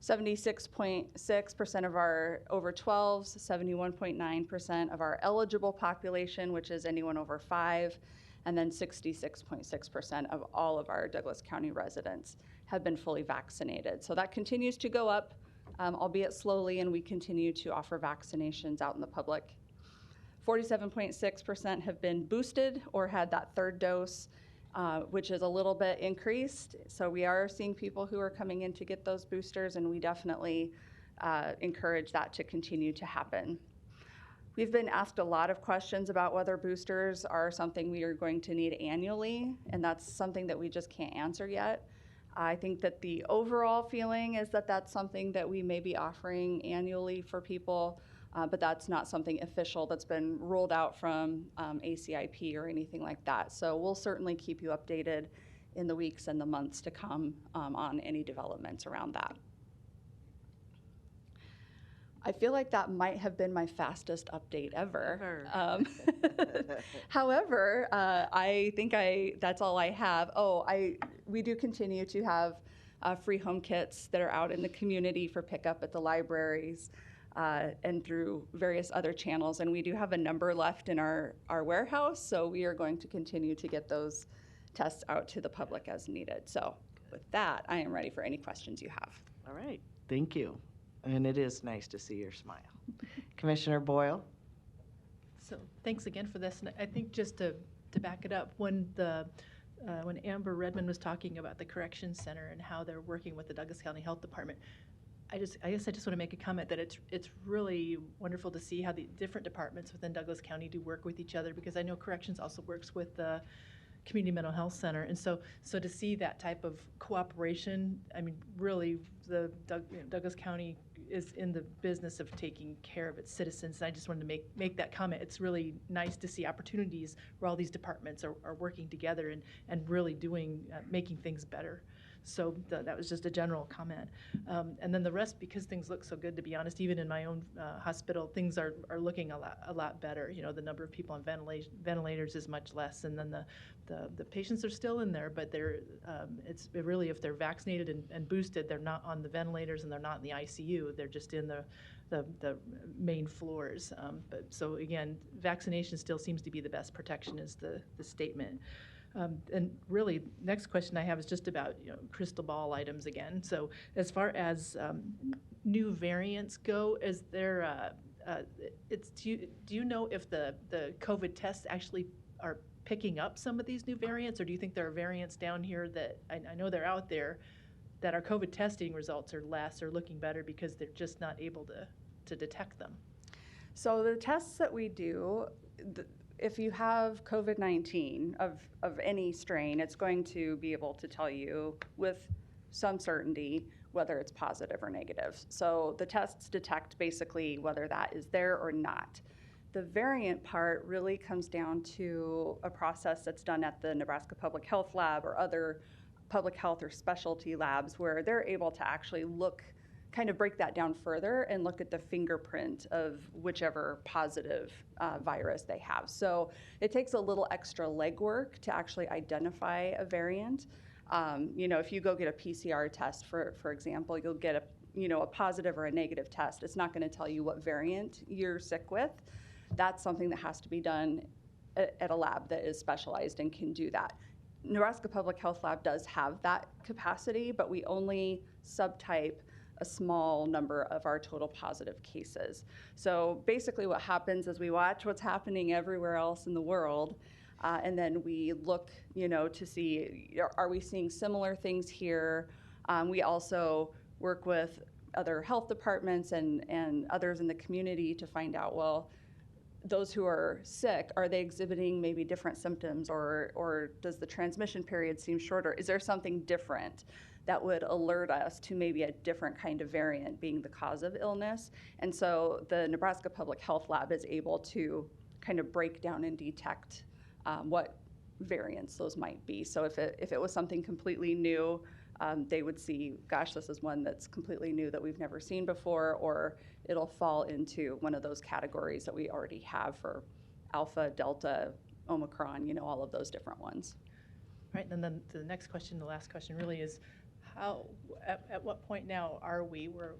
76.6% of our over 12s, 71.9% of our eligible population, which is anyone over 5, and then 66.6% of all of our Douglas County residents have been fully vaccinated. So that continues to go up, albeit slowly, and we continue to offer vaccinations out in the public. 47.6% have been boosted or had that 3rd dose, which is a little bit increased. So we are seeing people who are coming in to get those boosters, and we definitely encourage that to continue to happen. We've been asked a lot of questions about whether boosters are something we are going to need annually, and that's something that we just can't answer yet. I think that the overall feeling is that that's something that we may be offering annually for people, but that's not something official that's been rolled out from ACIP or anything like that. So we'll certainly keep you updated in the weeks and the months to come on any developments around that. I feel like that might have been my fastest update ever. However, I think that's all I have. We do continue to have free home kits that are out in the community for pickup at the libraries and through various other channels. And we do have a number left in our warehouse, so we are going to continue to get those tests out to the public as needed. So with that, I am ready for any questions you have. All right, thank you. And it is nice to see your smile. Commissioner Boyle? So thanks again for this. And I think just to back it up, when Amber Redmond was talking about the Corrections Center and how they're working with the Douglas County Health Department, I guess I just want to make a comment that it's really wonderful to see how the different departments within Douglas County do work with each other, because I know Corrections also works with the Community Mental Health Center, and so to see that type of cooperation, I mean, really, the Douglas County is in the business of taking care of its citizens. And I just wanted to make that comment. It's really nice to see opportunities where all these departments are working together and really making things better. So that was just a general comment. And then the rest, because things look so good, to be honest, even in my own hospital, things are looking a lot better. You know, the number of people on ventilators is much less, and then the patients are still in there, but it's really, if they're vaccinated and boosted, they're not on the ventilators and they're not in the ICU. They're just in the main floors. But so again, vaccination still seems to be the best protection, is the statement. And really, next question I have is just about crystal ball items again. So as far as new variants go, is there do you know if the COVID tests actually are picking up some of these new variants, or do you think there are variants down here that I know they're out there, that our COVID testing results are less or looking better because they're just not able to detect them? So the tests that we do, if you have COVID-19 of any strain, it's going to be able to tell you with some certainty whether it's positive or negative. So the tests detect basically whether that is there or not. The variant part really comes down to a process that's done at the Nebraska Public Health Lab or other public health or specialty labs where they're able to actually kind of break that down further and look at the fingerprint of whichever positive virus they have. So it takes a little extra legwork to actually identify a variant. If you go get a PCR test, for example, you'll get a positive or a negative test. It's not going to tell you what variant you're sick with. That's something that has to be done at a lab that is specialized and can do that. Nebraska Public Health Lab does have that capacity, but we only subtype a small number of our total positive cases. So basically what happens is we watch what's happening everywhere else in the world, and then we look, to see, are we seeing similar things here? We also work with other health departments and others in the community to find out, well, those who are sick, are they exhibiting maybe different symptoms, or does the transmission period seem shorter? Is there something different that would alert us to maybe a different kind of variant being the cause of illness? And so the Nebraska Public Health Lab is able to kind of break down and detect what variants those might be. So if it was something completely new, they would see, gosh, this is one that's completely new that we've never seen before, or it'll fall into one of those categories that we already have for Alpha, Delta, Omicron, all of those different ones. Right, and then the next question, the last question really is, at what point now are we where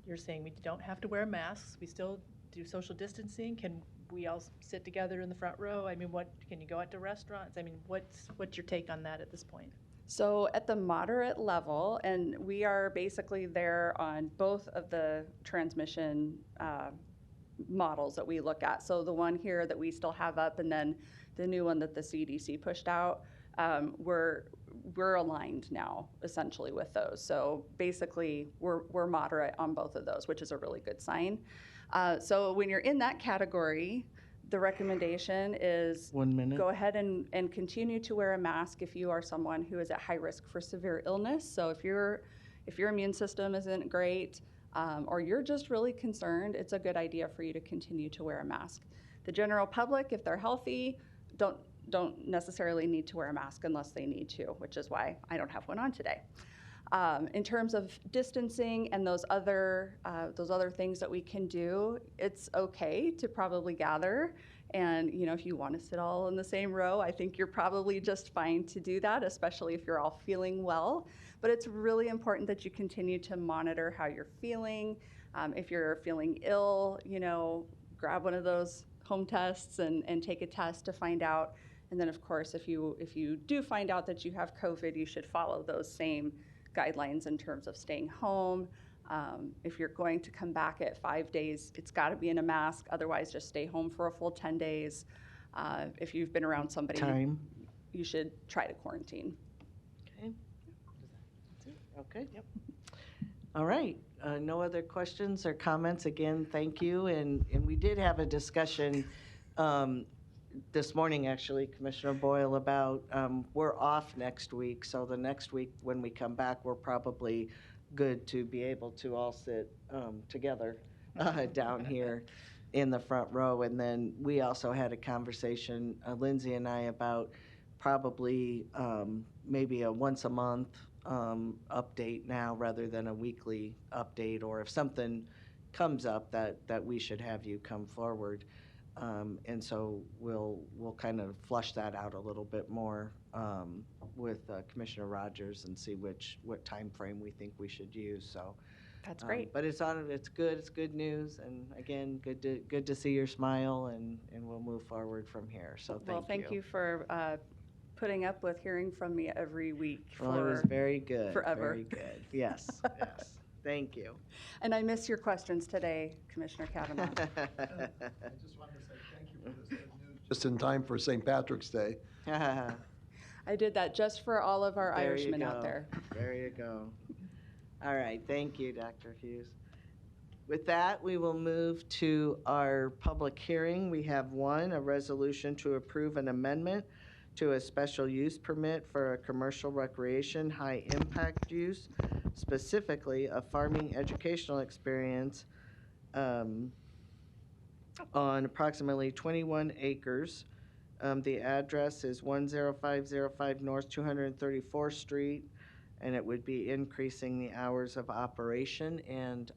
you're saying we don't have to wear masks, we still do social distancing? Can we all sit together in the front row? I mean, can you go out to restaurants? I mean, what's your take on that at this point? So at the moderate level, and we are basically there on both of the transmission models that we look at. So the one here that we still have up, and then the new one that the CDC pushed out, we're aligned now essentially with those. So basically we're moderate on both of those, which is a really good sign. So when you're in that category, the recommendation is 1 minute. Go ahead and continue to wear a mask if you are someone who is at high risk for severe illness. So if your immune system isn't great, or you're just really concerned, it's a good idea for you to continue to wear a mask. The general public, if they're healthy, don't necessarily need to wear a mask unless they need to, which is why I don't have one on today. In terms of distancing and those other things that we can do, it's okay to probably gather. And if you want to sit all in the same row, I think you're probably just fine to do that, especially if you're all feeling well. But it's really important that you continue to monitor how you're feeling. If you're feeling ill, grab one of those home tests and take a test to find out. And then, of course, if you do find out that you have COVID, you should follow those same guidelines in terms of staying home. If you're going to come back at 5 days, it's got to be in a mask. Otherwise, just stay home for a full 10 days. If you've been around somebody, you should try to quarantine. Okay. Okay. Yep. All right. No other questions or comments? Again, thank you. And we did have a discussion this morning, actually, Commissioner Boyle, about we're off next week. So the next week when we come back, we're probably good to be able to all sit together down here in the front row. And then we also had a conversation, Lindsay and I, about probably maybe a once a month update now rather than a weekly update, or if something comes up that we should have you come forward. And so we'll kind of flush that out a little bit more with Commissioner Rogers and see what time frame we think we should use. So that's great. But it's good. It's good news. And again, good to see your smile, and we'll move forward from here. So thank you. Well, thank you for putting up with hearing from me every week Well, it was very good. forever. Very good. Yes. Yes. Thank you. And I miss your questions today, Commissioner Kavanaugh. I just wanted to say thank you for this good news, just in time for St. Patrick's Day. I did that just for all of our Irishmen out there. There you go. All right. Thank you, Dr. Hughes. With that, we will move to our public hearing. We have a resolution to approve an amendment to a special use permit for a commercial recreation high impact use specifically a farming educational experience on approximately 21 acres. The address is 10505 North 234th Street, and it would be increasing the hours of operation. And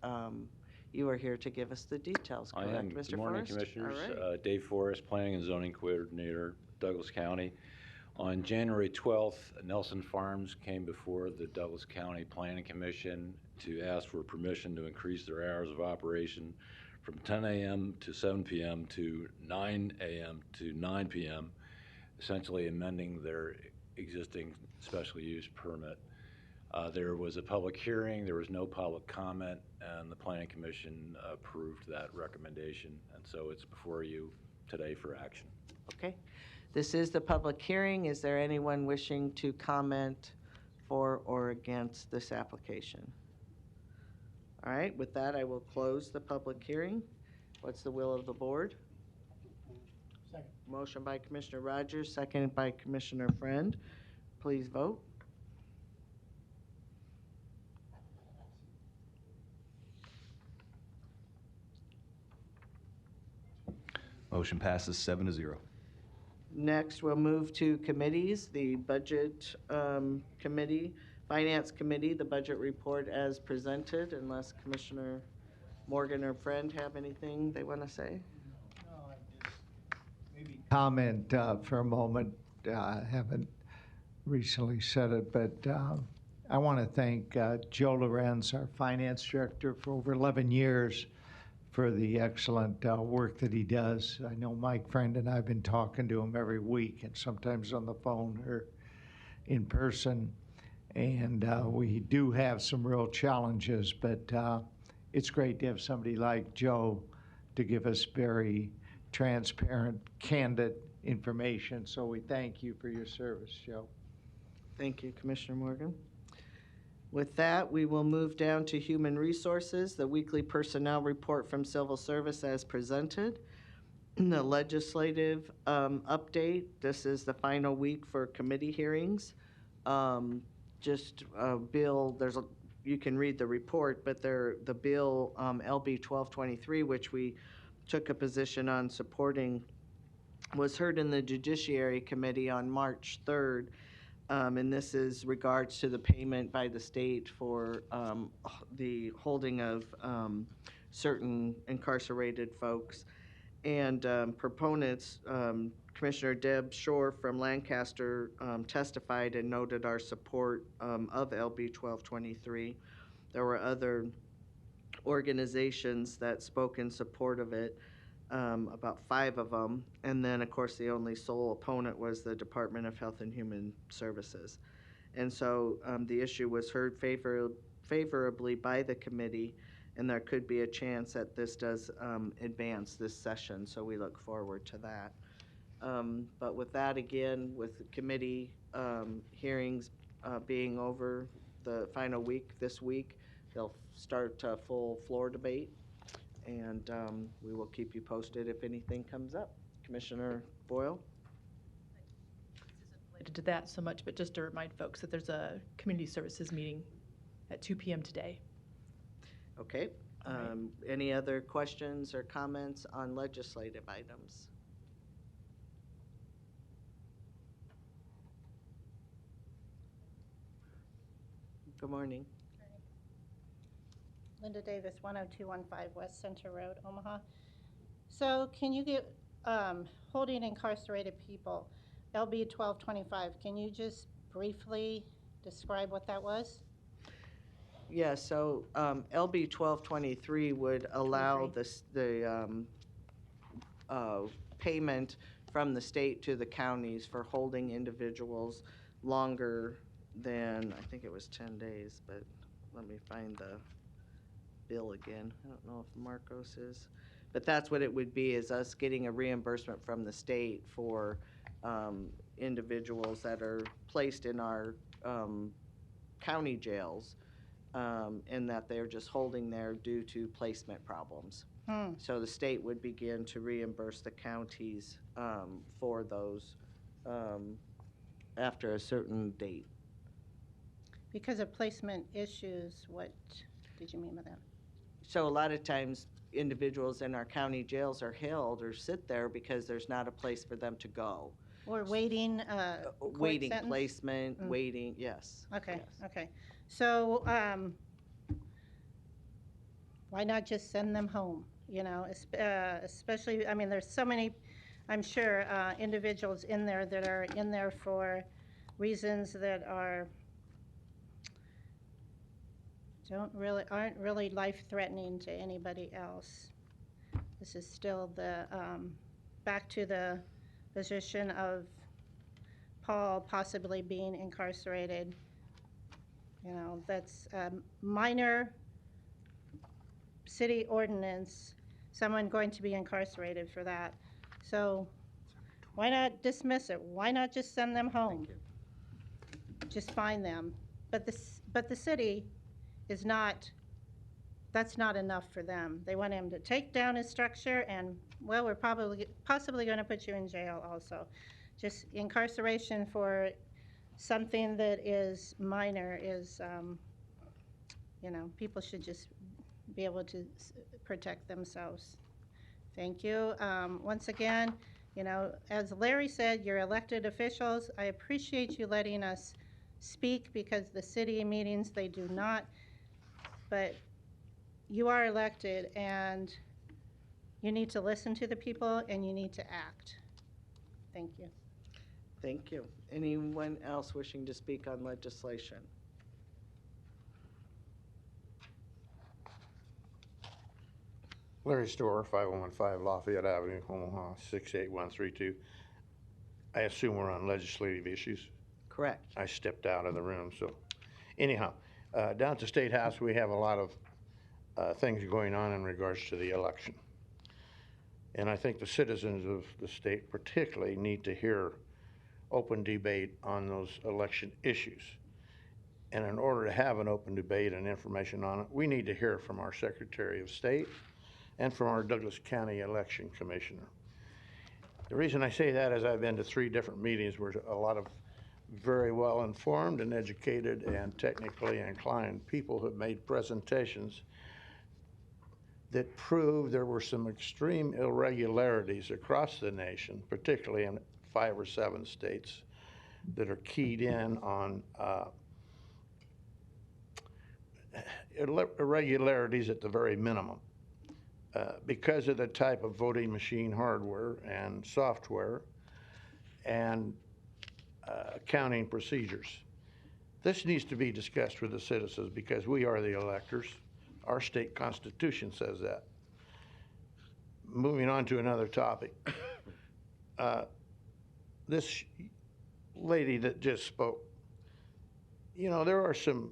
you are here to give us the details, I correct, am. Mr. Good morning, Forrest? Commissioners. All right. Dave Forrest, Planning and Zoning Coordinator, Douglas County. On January 12th, Nelson Farms came before the Douglas County Planning Commission to ask for permission to increase their hours of operation from 10 a.m. to 7 p.m. to 9 a.m. to 9 p.m., essentially amending their existing special use permit. There was a public hearing, there was no public comment, and the Planning Commission approved that recommendation. And so it's before you today for action. Okay. This is the public hearing. Is there anyone wishing to comment for or against this application? All right, with that, I will close the public hearing. What's the will of the board? Second. Motion by Commissioner Rogers, seconded by Commissioner Friend. Please vote. Motion passes 7-0. Next, we'll move to committees. The Budget Committee, Finance Committee, the budget report as presented, unless Commissioner Morgan or Friend have anything they want to say. No, I just maybe comment for a moment. I haven't recently said it, but I want to thank Joe Lorenz, our finance director, for over 11 years for the excellent work that he does. I know Mike Friend and I have been talking to him every week, and sometimes on the phone or in person. And we do have some real challenges, but it's great to have somebody like Joe to give us very transparent, candid information. So we thank you for your service, Joe. Thank you, Commissioner Morgan. With that, we will move down to Human Resources, the weekly personnel report from Civil Service as presented. The legislative update, this is the final week for committee hearings. Bill, you can read the report, but the bill LB 1223, which we took a position on supporting, was heard in the Judiciary Committee on March 3rd. And this is regards to the payment by the state for the holding of certain incarcerated folks. And proponents, Commissioner Deb Shore from Lancaster testified and noted our support of LB 1223. There were other organizations that spoke in support of it. About 5 of them, and then of course the only sole opponent was the Department of Health and Human Services. And so the issue was heard favorably by the committee, and there could be a chance that this does advance this session, so we look forward to that. But with that, again, with the committee hearings being over the final week this week, they'll start a full floor debate. And we will keep you posted if anything comes up. Commissioner Boyle? This isn't related to that so much, but just to remind folks that there's a community services meeting at 2 p.m. today. Okay. Any other questions or comments on legislative items? Good morning. Linda Davis, 10215 West Center Road, Omaha. So can you get holding incarcerated people, LB 1225, can you just briefly describe what that was? Yeah, so LB 1223 would allow the payment from the state to the counties for holding individuals longer than, I think it was 10 days, but let me find the bill again. I don't know if Marcos is, but that's what it would be, is us getting a reimbursement from the state for individuals that are placed in our county jails, and that they're just holding there due to placement problems. So the state would begin to reimburse the counties for those after a certain date. Because of placement issues, what did you mean by that? So a lot of times, individuals in our county jails are held or sit there because there's not a place for them to go. Or waiting, court Waiting sentence? placement, Mm. waiting, yes. Okay, yes. okay. So, why not just send them home? You know, especially, I mean, there's so many, I'm sure, individuals in there that are in there for reasons that aren't really life-threatening to anybody else. This is still back to the position of Paul possibly being incarcerated. You know, that's a minor city ordinance, someone going to be incarcerated for that. So why not dismiss it? Why not just send them home? Just fine them. But the city is not, that's not enough for them. They want him to take down his structure and, well, we're possibly going to put you in jail also. Just incarceration for something that is minor is, you know, people should just be able to protect themselves. Thank you. Once again, you know, as Larry said, you're elected officials. I appreciate you letting us speak because the city meetings, they do not. But you are elected and you need to listen to the people and you need to act. Thank you. Thank you. Anyone else wishing to speak on legislation? Larry Storer, 5015 Lafayette Avenue, Omaha, 68132. I assume we're on legislative issues. Correct. I stepped out of the room, so anyhow, down at the State House, we have a lot of things going on in regards to the election. And I think the citizens of the state particularly need to hear open debate on those election issues. And in order to have an open debate and information on it, we need to hear from our Secretary of State and from our Douglas County Election Commissioner. The reason I say that is I've been to 3 different meetings where a lot of very well informed and educated and technically inclined people have made presentations that prove there were some extreme irregularities across the nation, particularly in 5 or 7 states that are keyed in on irregularities at the very minimum. Because of the type of voting machine hardware and software and counting procedures. This needs to be discussed with the citizens because we are the electors. Our state constitution says that. Moving on to another topic. This lady that just spoke, you know, there are some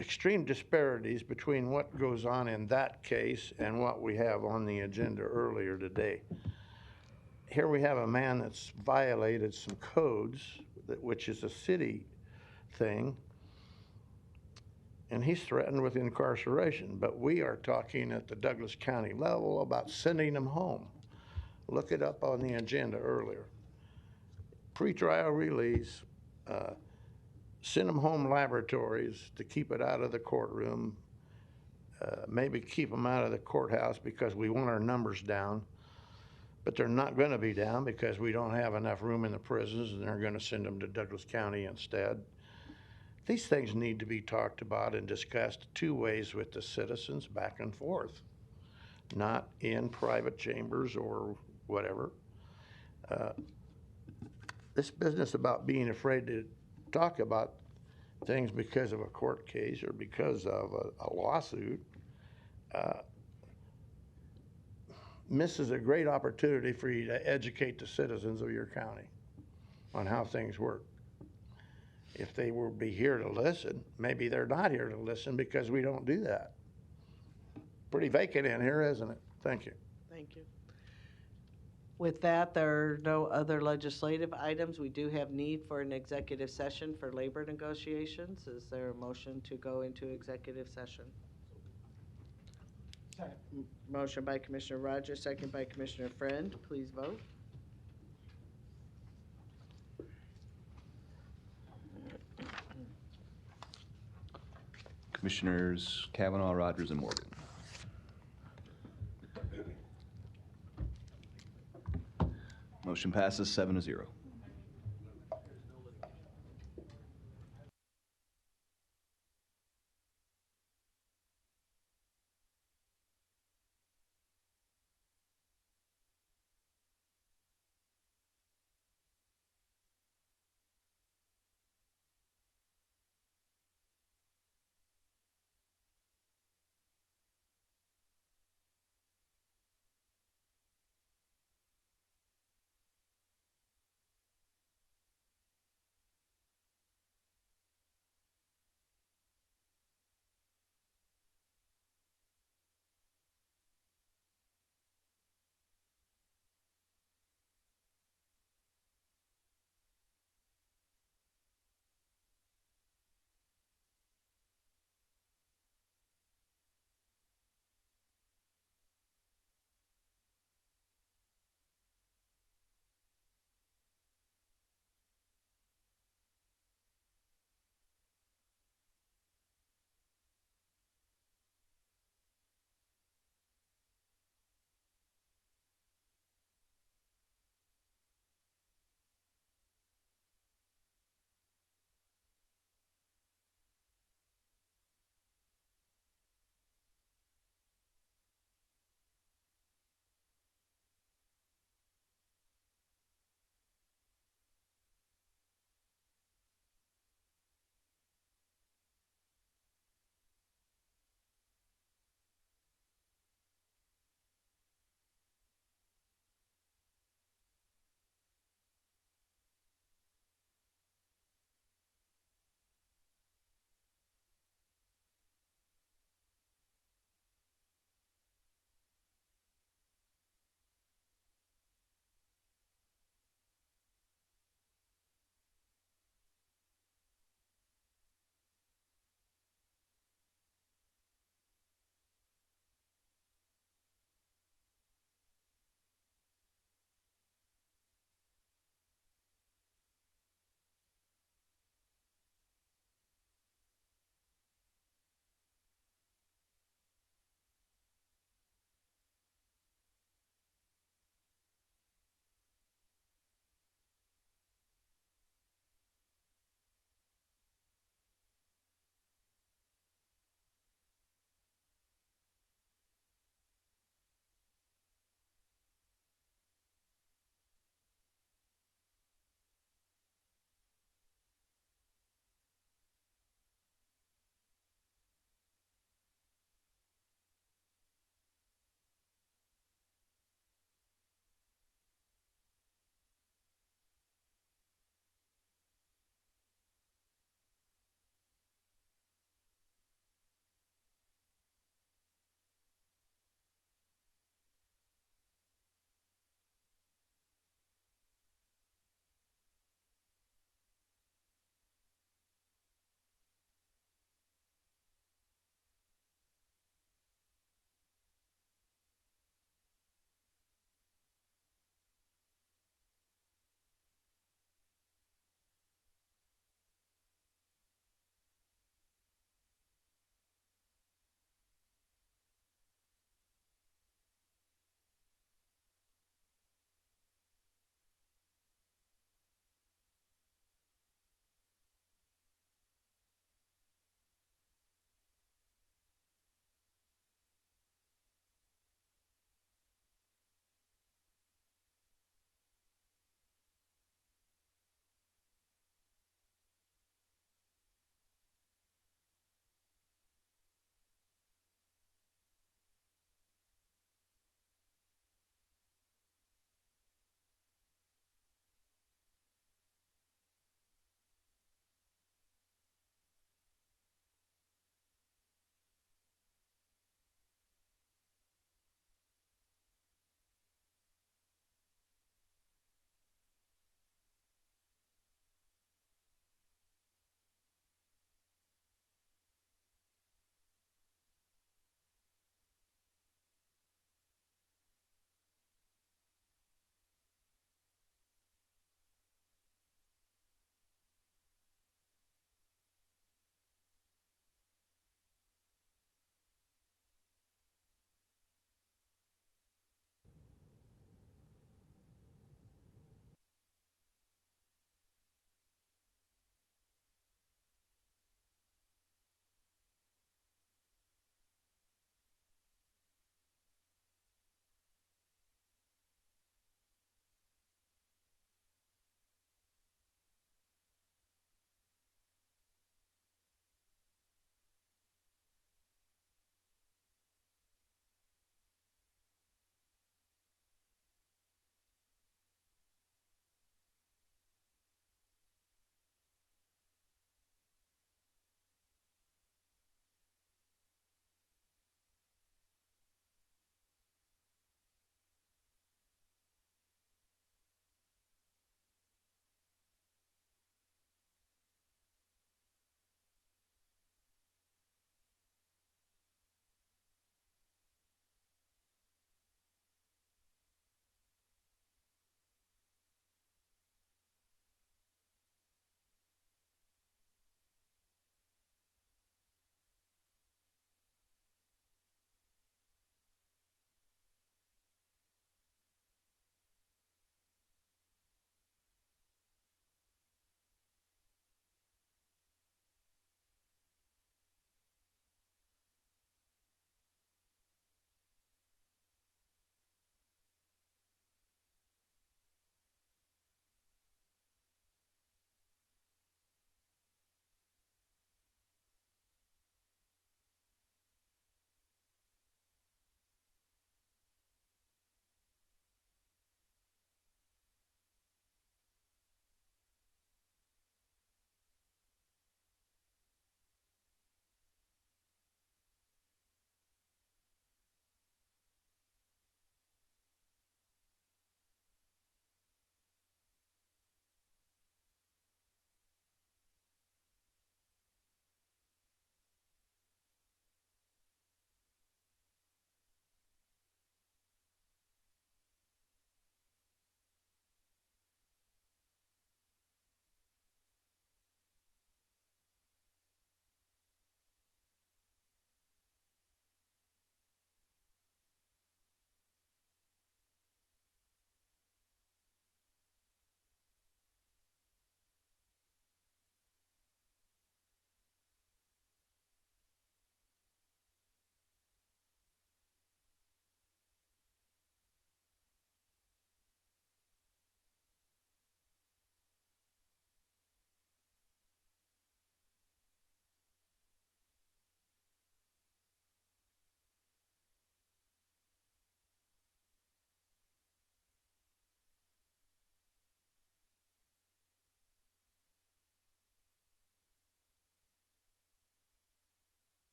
extreme disparities between what goes on in that case and what we have on the agenda earlier today. Here we have a man that's violated some codes, which is a city thing, and he's threatened with incarceration. But we are talking at the Douglas County level about sending him home. Look it up on the agenda earlier. Pre-trial release, send them home laboratories to keep it out of the courtroom, maybe keep them out of the courthouse because we want our numbers down, but they're not going to be down because we don't have enough room in the prisons and they're going to send them to Douglas County instead. These things need to be talked about and discussed 2 ways with the citizens back and forth, not in private chambers or whatever. This business about being afraid to talk about things because of a court case or because of a lawsuit misses a great opportunity for you to educate the citizens of your county on how things work. If they will be here to listen, maybe they're not here to listen because we don't do that. Pretty vacant in here, isn't it? Thank you. Thank you. With that, there are no other legislative items. We do have need for an executive session for labor negotiations. Is there a motion to go into executive session? Motion by Commissioner Rogers, second by Commissioner Friend. Please vote. Commissioners Kavanaugh, Rogers, and Morgan. Motion passes 7-0.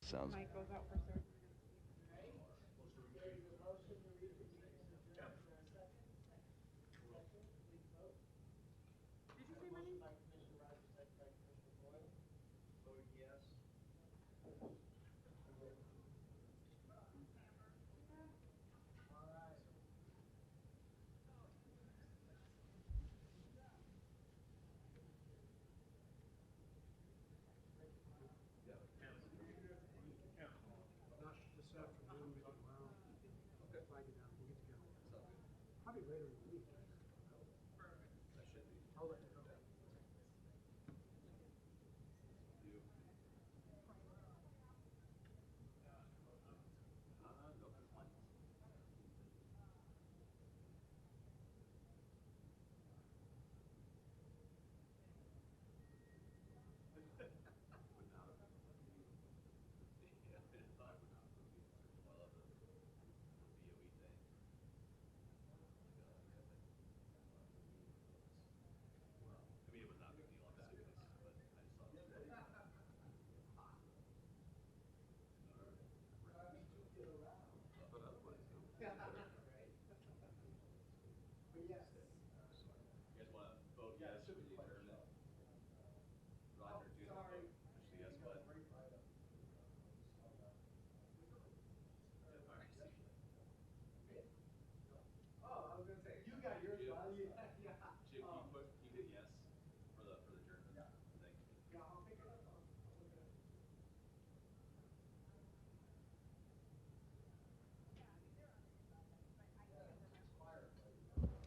Sounds. Mike goes out for surgery. Not this afternoon, maybe tomorrow. Fly you down, we'll get together. Probably later in the week. I'll let you know.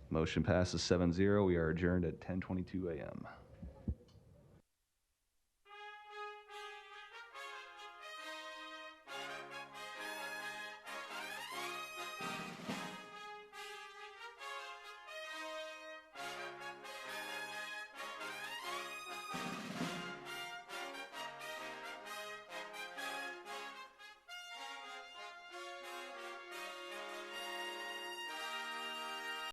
Motion passes 7-0. We are adjourned at 10:22 a.m.